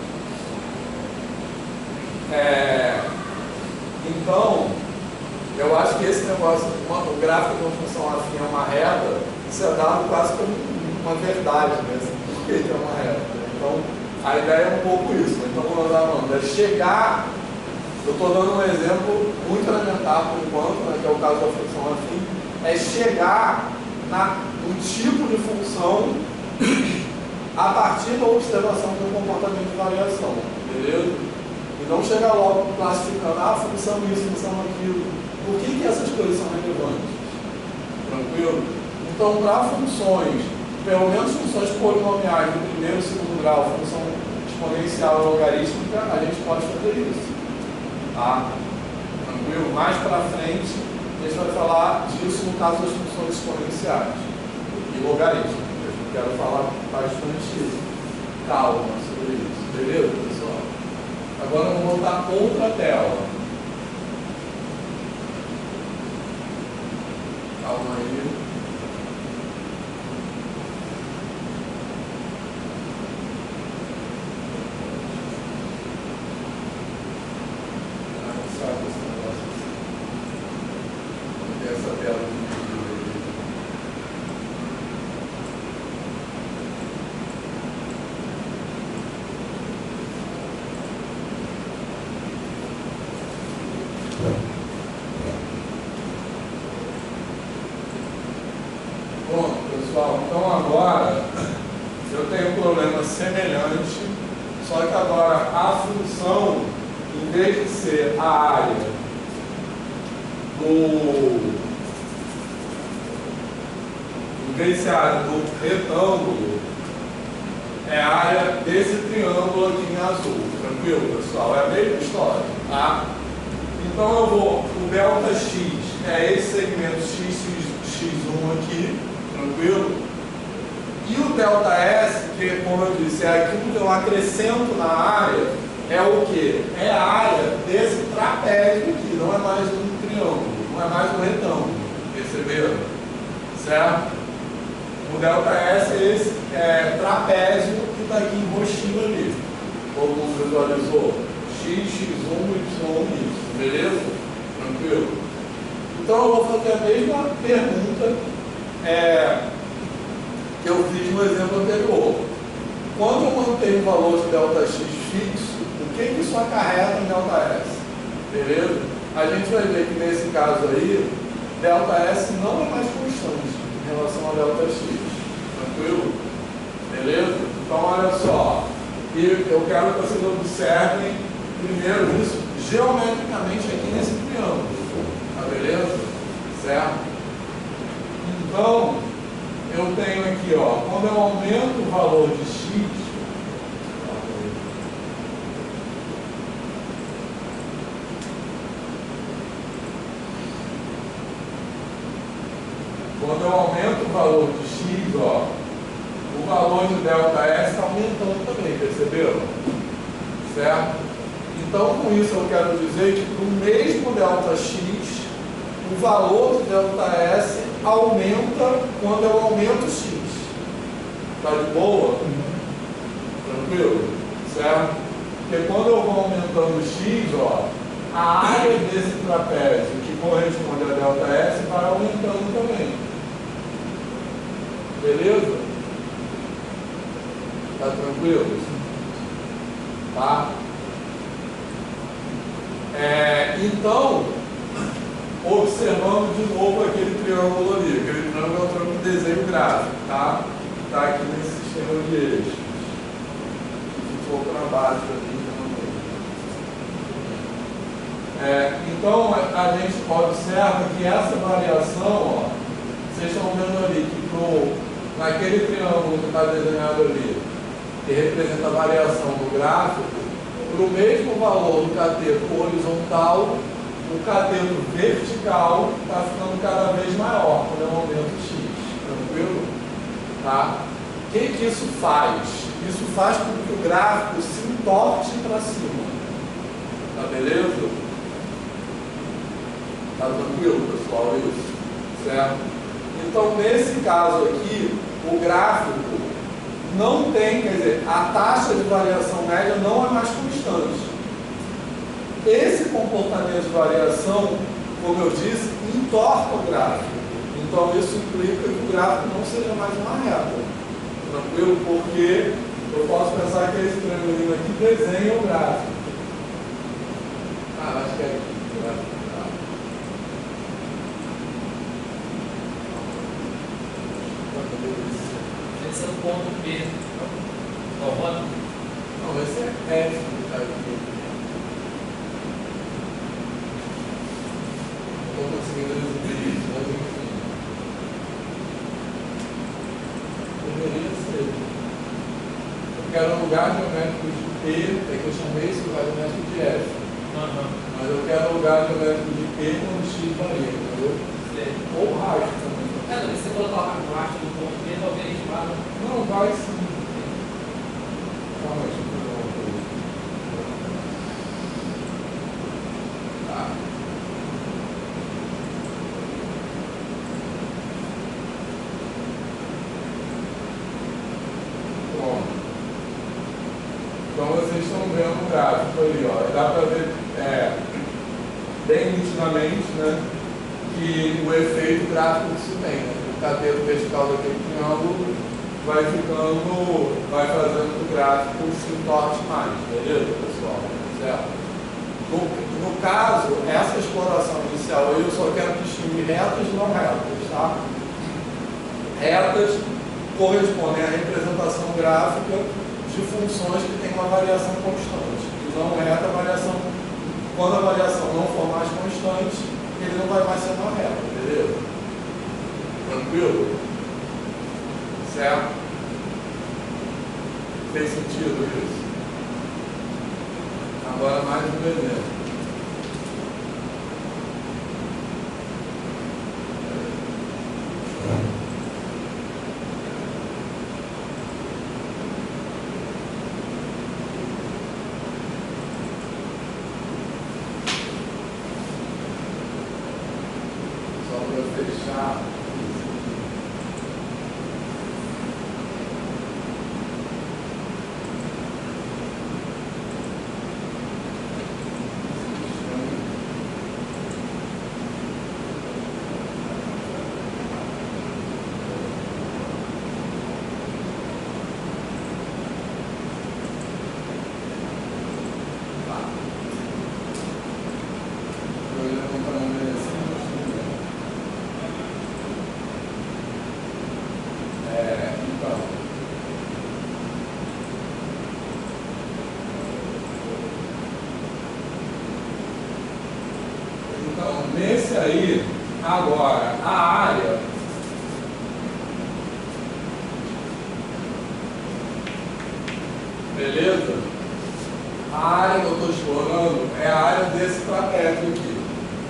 [SPEAKER 1] Então, eu acho que esse negócio, o gráfico de uma função afim é uma reta, isso é dado quase como uma verdade, né? Por que é uma reta? Então, a ideia é um pouco isso. Então, vamos lá, mano, é chegar. Eu estou dando um exemplo muito elementar por enquanto, né, que é o caso da função afim, é chegar no tipo de função a partir da observação do comportamento de variação, beleza? E não chegar logo classificando, função isso, função aquilo. Por que essas coisas são relevantes? Tranquilo? Então, para funções, pelo menos funções polinomiais do primeiro e segundo grau, função exponencial e logarítmica, a gente pode fazer isso. Tá? Tranquilo? Mais para frente, a gente vai falar disso no caso das funções exponenciais e logarítmicas. Eu quero falar bastante calma sobre isso. Beleza, pessoal? Agora eu vou botar outra tela. Calma aí. Essa tela de vídeo. Bom, pessoal, então agora eu tenho um problema semelhante, só que agora a função, em vez de ser a área do retângulo, é a área desse triângulo aqui em azul. Tranquilo, pessoal? É a mesma história, tá? Então eu vou, o delta x é esse segmento x1 aqui, tranquilo? E o delta s, que como eu disse, é aquilo que eu acrescento na área, é o que? É a área desse trapézio aqui, não é mais um triângulo, não é mais um retângulo. Perceberam? Certo? O delta S é esse trapézio que está aqui em roxinho ali. Todo mundo visualizou? X, x1, y, y. Beleza? Tranquilo? Então eu vou fazer a mesma pergunta que eu fiz no exemplo anterior. Quando eu mantenho o valor de delta x fixo, o que isso acarreta em delta S? Beleza? A gente vai ver que nesse caso aí, delta S não é mais constante em relação a delta x. Tranquilo? Beleza? Então olha só. E eu quero que vocês observem primeiro isso geometricamente aqui nesse triângulo. Tá beleza? Certo? Então, eu tenho aqui, ó, quando eu aumento o valor de x, quando eu aumento o valor de x, ó, o valor de delta S está aumentando também, perceberam? Certo? Então, com isso eu quero dizer que para o mesmo delta x, o valor de delta S aumenta quando eu aumento x. Tá de boa? Tranquilo? Certo? Porque quando eu vou aumentando x, ó, a área desse trapézio que corresponde a delta S vai aumentando também. Beleza? Tá tranquilo? Tá? Então, observando de novo aquele triângulo ali. Aquele triângulo é um triângulo de desenho gráfico, tá? Está aqui nesse sistema de eixos. Se for para baixo ali, então a gente observa que essa variação, ó, vocês estão vendo ali que naquele triângulo que está desenhado ali, que representa a variação do gráfico, para o mesmo valor do cateto horizontal, o cateto vertical está ficando cada vez maior quando eu aumento x. Tranquilo? Tá? O que isso faz? Isso faz com que o gráfico se entorte para cima. Tá beleza? Tá tranquilo, pessoal? Isso? Certo? Então, nesse caso aqui, o gráfico não tem, quer dizer, a taxa de variação média não é mais constante. Esse comportamento de variação, como eu disse, entorta o gráfico. Então, isso implica que o gráfico não seja mais uma reta. Tranquilo? Porque eu posso pensar que esse triângulo aqui desenha o gráfico. Acho que é aqui, né?
[SPEAKER 4] Esse é o ponto P. Qual roda?
[SPEAKER 1] Não, esse é F que tá aqui. Não estou conseguindo resolver isso, mas enfim. Deveria ser. Eu quero um lugar geométrico de P, é que eu chamei esse lugar geométrico de F. Mas eu quero um lugar geométrico de P quando x varia, entendeu? Ou raio também.
[SPEAKER 4] Se você colocar o raio no ponto P, talvez vá.
[SPEAKER 1] Não, vai sim. Calma aí, deixa eu fazer uma coisa. Tá. Pronto. Então vocês estão vendo o gráfico ali, ó. Dá para ver bem nitidamente, né, que o efeito gráfico que isso tem, né? O cateto vertical daquele triângulo vai fazendo que o gráfico se entorte mais, beleza, pessoal? Certo? No caso, essa exploração inicial eu só quero distinguir retas e não retas, tá? Retas correspondem à representação gráfica de funções que têm uma variação constante. E não reta, quando a variação não for mais constante, ele não vai mais ser uma reta, beleza? Tranquilo? Certo? Fez sentido isso? Agora mais um exemplo. Só para fechar. Então, nesse aí, agora, a área, beleza? A área que eu estou explorando é a área desse trapézio aqui,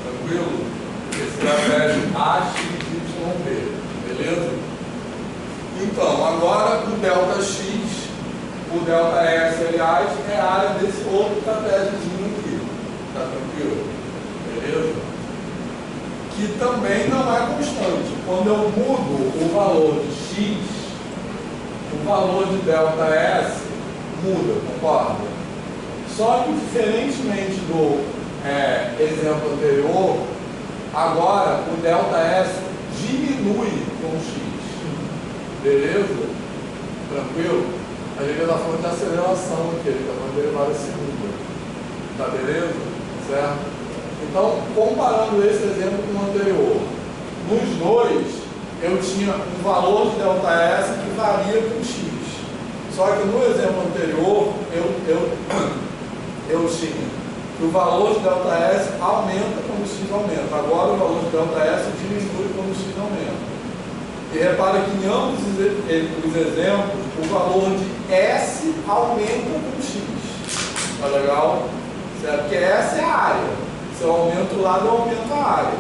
[SPEAKER 1] tranquilo? Esse trapézio AXYB, beleza? Então, agora o ΔX, o ΔS, aliás, é a área desse outro trapéziozinho aqui, tá tranquilo? Beleza? Que também não é constante. Quando eu mudo o valor de x, o valor de ΔS muda, concorda? Só que, diferentemente do exemplo anterior, agora o ΔS diminui com x. Beleza? Tranquilo? A gente está falando de aceleração aqui, ele está falando de derivada segunda. Tá beleza? Certo? Então, comparando esse exemplo com o anterior, nos dois eu tinha um valor de ΔS que varia com x. Só que no exemplo anterior eu tinha que o valor de ΔS aumenta quando x aumenta. Agora o valor de ΔS diminui quando x aumenta. E repara que em ambos os exemplos o valor de S aumenta com x. Tá legal? Certo? Porque essa é a área. Se eu aumento o lado, eu aumento a área.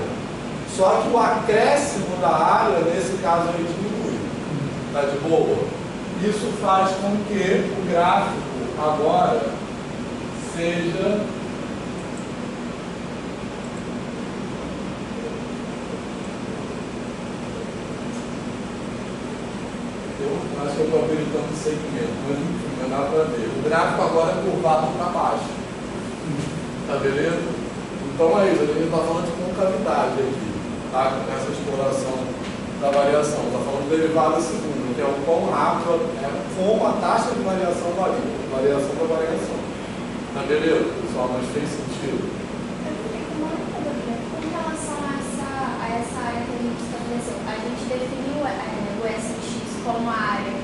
[SPEAKER 1] Só que o acréscimo da área, nesse caso, ele diminui. Tá de boa? Isso faz com que o gráfico agora seja eu acho que eu estou habilitando o segmento, mas enfim, não dá para ver. O gráfico agora é curvado para baixo. Tá beleza? Então é isso, a gente está falando de concavidade aqui, tá? Nessa exploração da variação. Está falando de derivada segunda, que é o quão rápido, como a taxa de variação varia. Variação da variação. Tá beleza, pessoal? Mas fez sentido?
[SPEAKER 2] Com relação a essa área que a gente estabeleceu, a gente definiu o SX como área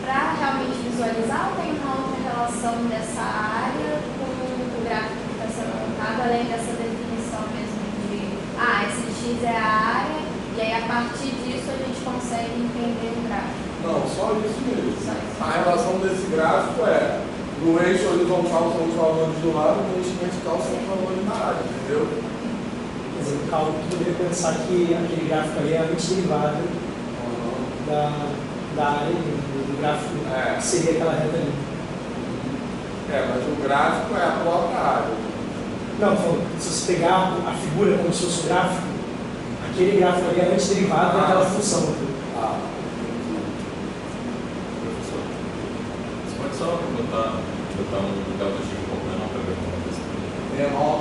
[SPEAKER 2] para realmente visualizar ou tem uma outra relação dessa área com o gráfico que está sendo montado, além dessa definição mesmo de SX é a área, e aí a partir disso a gente consegue entender o gráfico?
[SPEAKER 1] Não, só isso mesmo. A relação desse gráfico é no eixo horizontal são os valores do lado, no eixo vertical são os valores na área, entendeu?
[SPEAKER 3] Quer dizer, o cálculo poderia pensar que aquele gráfico ali é a antiderivada da área do gráfico, que seria aquela reta ali.
[SPEAKER 1] Mas o gráfico é a própria área.
[SPEAKER 3] Não, se você pegar a figura como se fosse o gráfico, aquele gráfico ali é a antiderivada daquela função.
[SPEAKER 5] Professor, você pode só botar um delta x um pouco menor para ver como é isso?
[SPEAKER 1] Menor.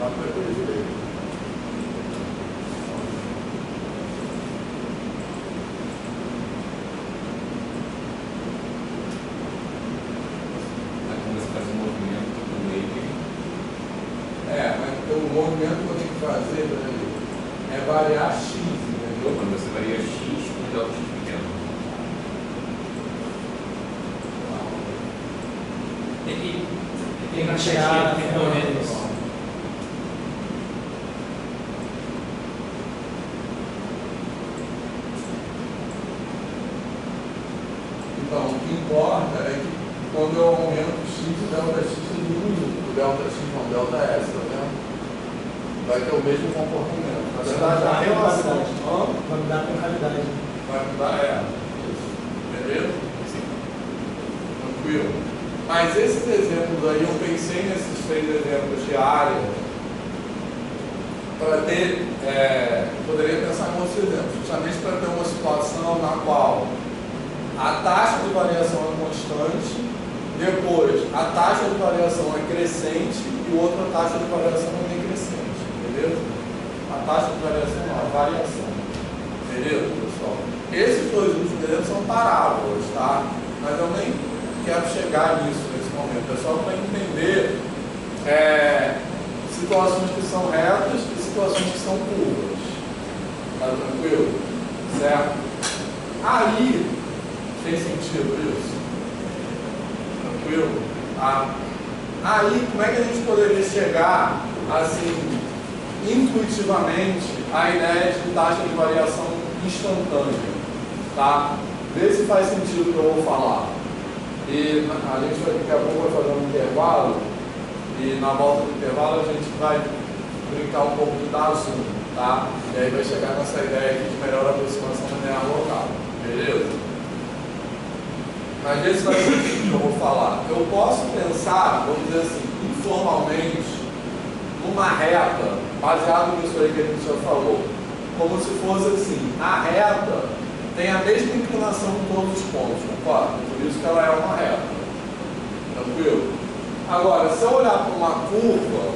[SPEAKER 1] Dá para ver direito. Mas o movimento que eu tenho que fazer para ele é variar x, entendeu?
[SPEAKER 5] Quando você varia x com delta x pequeno.
[SPEAKER 4] Tem que chegar
[SPEAKER 3] Tem
[SPEAKER 1] Então, o que importa é que quando eu aumento x, o delta x diminui. O delta x não, o delta S, tá vendo? Vai ter o mesmo comportamento. Na verdade, a relação
[SPEAKER 3] vai mudar a concavidade.
[SPEAKER 1] vai mudar, isso. Beleza? Sim. Tranquilo. Mas esses exemplos aí, eu pensei nesses 3 exemplos de área para ter, poderia pensar em outros exemplos, justamente para ter uma situação na qual a taxa de variação é constante, depois a taxa de variação é crescente e outra taxa de variação é decrescente, beleza? A taxa de variação não, a variação, beleza, pessoal? Esses 2 últimos exemplos são parábolas, tá? Mas eu nem quero chegar nisso nesse momento, é só para entender situações que são retas e situações que são curvas, tá tranquilo? Certo? Aí, tem sentido isso? Tranquilo? Aí, como é que a gente poderia chegar, assim, intuitivamente, à ideia de taxa de variação instantânea? Tá? Vê se faz sentido o que eu vou falar. E a gente daqui a pouco vai fazer um intervalo, e na volta do intervalo a gente vai brincar um pouco de dar zoom, tá? E aí vai chegar nessa ideia aqui de melhor aproximação linear local. Beleza? Mas esse vai ser o que eu vou falar. Eu posso pensar, vamos dizer assim, informalmente, numa reta, baseado nisso aí que a gente já falou, como se fosse assim, a reta tem a mesma inclinação em todos os pontos, concorda? Por isso que ela é uma reta. Tranquilo? Agora, se eu olhar para uma curva,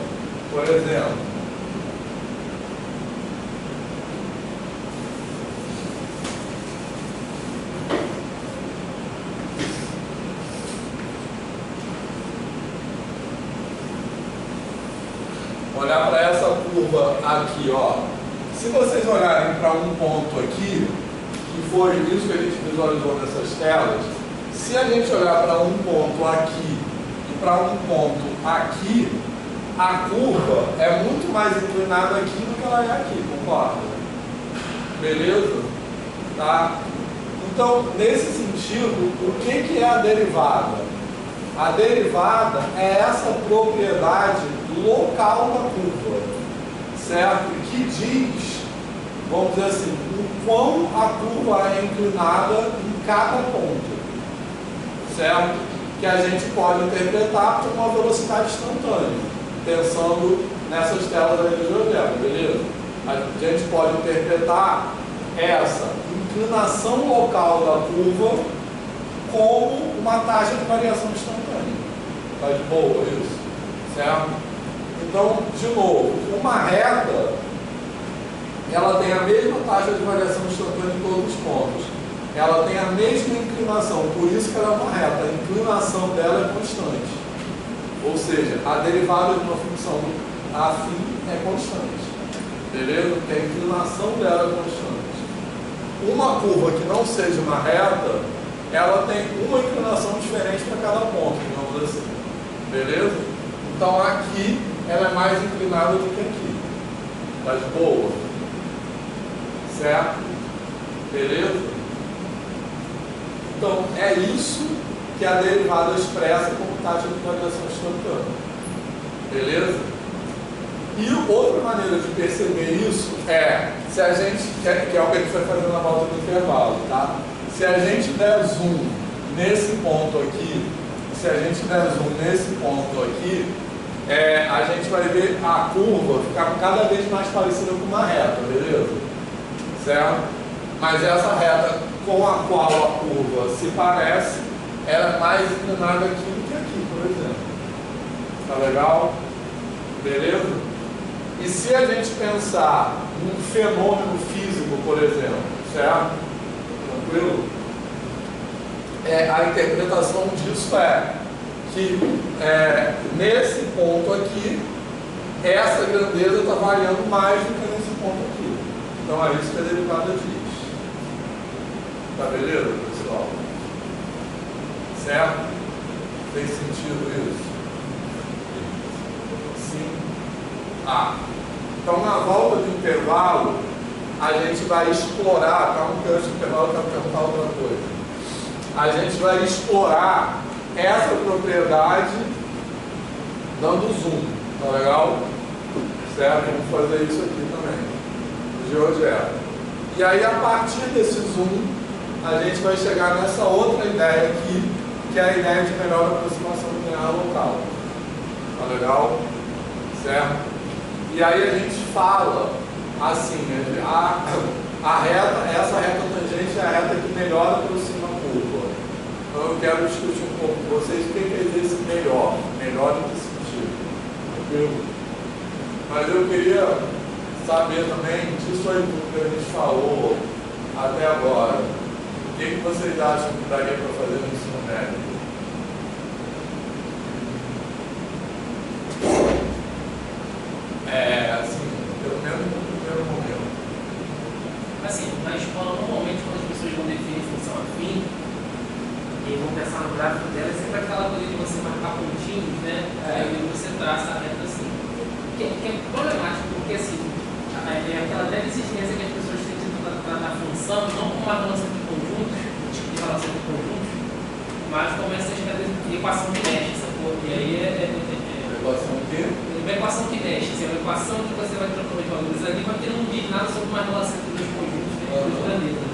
[SPEAKER 1] por exemplo, olhar para essa curva aqui, ó. Se vocês olharem para um ponto aqui, que foi isso que a gente visualizou nessas telas, se a gente olhar para um ponto aqui e para um ponto aqui, a curva é muito mais inclinada aqui do que ela é aqui, concorda? Beleza? Tá? Então, nesse sentido, o que é a derivada? A derivada é essa propriedade local da curva, certo? Que diz, vamos dizer assim, o quão a curva é inclinada em cada ponto, certo? Que a gente pode interpretar por uma velocidade instantânea, pensando nessas telas aí do GeoGebra, beleza? A gente pode interpretar essa inclinação local da curva como uma taxa de variação instantânea. Tá de boa isso? Certo? Então, de novo, uma reta, ela tem a mesma taxa de variação instantânea em todos os pontos. Ela tem a mesma inclinação, por isso que ela é uma reta. A inclinação dela é constante. Ou seja, a derivada de uma função afim é constante. Beleza? Porque a inclinação dela é constante. Uma curva que não seja uma reta, ela tem uma inclinação diferente para cada ponto, digamos assim. Beleza? Então aqui ela é mais inclinada do que aqui. Tá de boa? Certo? Beleza? Então é isso que a derivada expressa como taxa de variação instantânea. Beleza? E outra maneira de perceber isso é, se a gente, que é o que a gente vai fazer na volta do intervalo, tá? Se a gente der zoom nesse ponto aqui, a gente vai ver a curva ficar cada vez mais parecida com uma reta, beleza? Certo? Mas essa reta com a qual a curva se parece, ela é mais inclinada aqui do que aqui, por exemplo. Tá legal? Beleza? E se a gente pensar num fenômeno físico, por exemplo, certo? Tranquilo? A interpretação disso é que nesse ponto aqui, essa grandeza está variando mais do que nesse ponto aqui. Então é isso que a derivada diz. Tá beleza, pessoal? Certo? Tem sentido isso? Sim. Então na volta do intervalo, a gente vai explorar, calma que antes do intervalo eu quero perguntar outra coisa. A gente vai explorar essa propriedade dando zoom, tá legal? Certo? Vamos fazer isso aqui também, no GeoGebra. E aí a partir desse zoom, a gente vai chegar nessa outra ideia aqui, que é a ideia de melhor aproximação linear local. Tá legal? Certo? E aí a gente fala assim, essa reta tangente é a reta que melhor aproxima a curva. Então eu quero discutir um pouco com vocês o que quer dizer esse melhor em que sentido. Tranquilo? Mas eu queria saber também disso aí tudo que a gente falou até agora. O que vocês acham que daria para fazer no ensino médio? Assim, pelo menos no primeiro momento.
[SPEAKER 4] Assim, na escola, normalmente, quando as pessoas vão definir função afim, e vão pensar no gráfico dela, é sempre aquela coisa de você marcar pontinhos, né? E você traça a reta assim. Que é problemático, porque assim, é aquela velha existência que as pessoas têm de tratar a função, não como uma relação de conjuntos, tipo de relação de conjuntos, mas como essa equação que mexe, sacou? E aí
[SPEAKER 1] Equação o quê?
[SPEAKER 4] Uma equação que mexe, assim, uma equação que você vai trocando os valores ali, mas que não diz nada sobre uma relação entre dois conjuntos, entre dois planetas.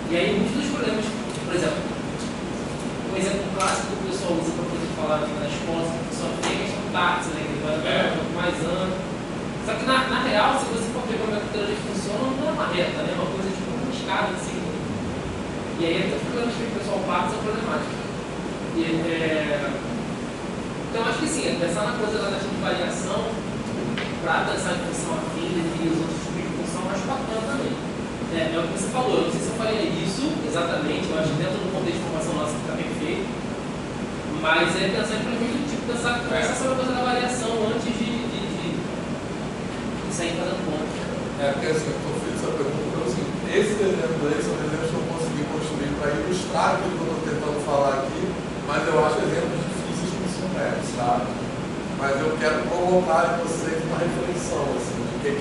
[SPEAKER 4] E aí, muitos dos problemas, por exemplo, um exemplo clássico que o pessoal usa para poder falar aqui na escola, só tem a questão táxi, né? Que ele vai um pouco mais amplo. Só que na real, se você for ver como é que o trânsito funciona, não é uma reta, né? É uma coisa tipo uma escada assim. E aí, até os problemas que o pessoal passa são problemáticos. Então, acho que sim, pensar na coisa da taxa de variação, para pensar em função afim, definir os outros tipos de função, acho bacana também. É o que você falou, eu não sei se eu faria isso exatamente, eu acho que dentro do contexto de formação nossa que está bem feito, mas é pensar em prejuízo do tipo, pensar sobre a coisa da variação antes de sair fazendo conta.
[SPEAKER 1] Porque assim, eu estou feito essa pergunta porque assim, esses exemplos aí são exemplos que eu consegui construir para ilustrar aquilo que eu estou tentando falar aqui, mas eu acho exemplos difíceis de ensino médio, sabe? Mas eu quero provocar em vocês uma reflexão, assim, de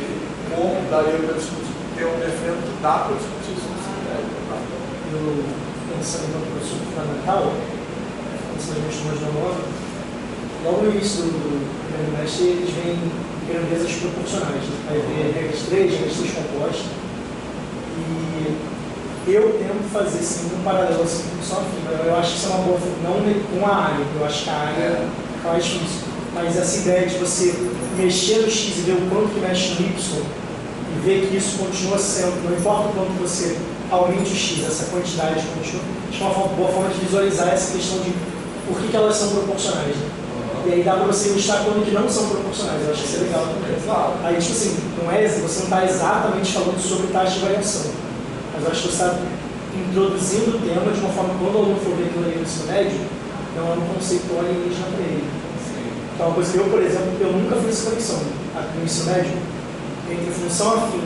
[SPEAKER 1] como daria para discutir, porque eu defendo que dá para discutir isso no ensino médio.
[SPEAKER 3] eu pensando no professor fundamental, pensando nos turmas de nova, logo no início do primeiro mestre, eles vêm em grandezas proporcionais. Vai ver regras 3 compostas. E eu tento fazer sim um paralelo assim, com só fibra. Eu acho que isso é uma boa, não com a área, eu acho que a área é mais difícil. Mas essa ideia de você mexer no X e ver o quanto que mexe no Y e ver que isso continua sendo, não importa o quanto você aumente o X, essa quantidade continua, acho que é uma boa forma de visualizar essa questão de por que elas são proporcionais. Né? E aí dá para você ilustrar quando que não são proporcionais. Eu acho que isso é legal também. Aí, tipo assim, você não está exatamente falando sobre taxa de variação. Mas eu acho que você está introduzindo o tema de uma forma que quando o aluno for ver aquilo ali no ensino médio, não é um conceito alienígena para ele. Então, uma coisa que eu, por exemplo, eu nunca fiz essa conexão no ensino médio entre função afim,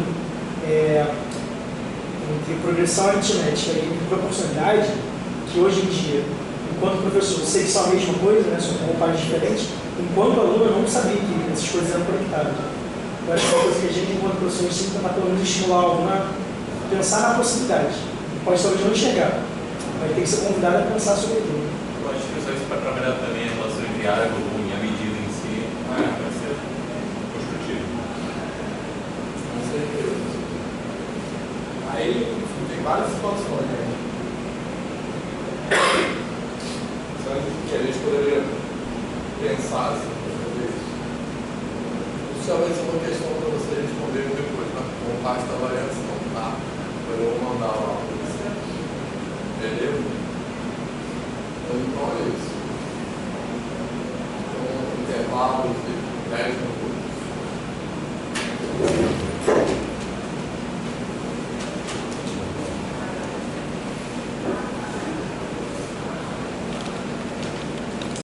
[SPEAKER 3] entre progressão aritmética e entre proporcionalidade, que hoje em dia, enquanto professor, eu sei que são a mesma coisa, né, são partes diferentes, enquanto aluno eu não sabia que essas coisas eram conectadas. Eu acho que é uma coisa que a gente, enquanto professor, a gente tem que tentar pelo menos estimular o aluno a pensar na possibilidade. Pode talvez não enxergar, mas tem que ser convidado a pensar sobre aquilo.
[SPEAKER 5] Eu acho que isso para trabalhar também a relação entre área, volume e a medida em si vai ser construtivo.
[SPEAKER 1] Com certeza. Aí tem várias situações, né? Que a gente poderia pensar assim, isso talvez seja uma questão para você responder depois, né? Com parte da variação, tá? Eu vou mandar lá para você. Beleza? Então é isso. Então, intervalo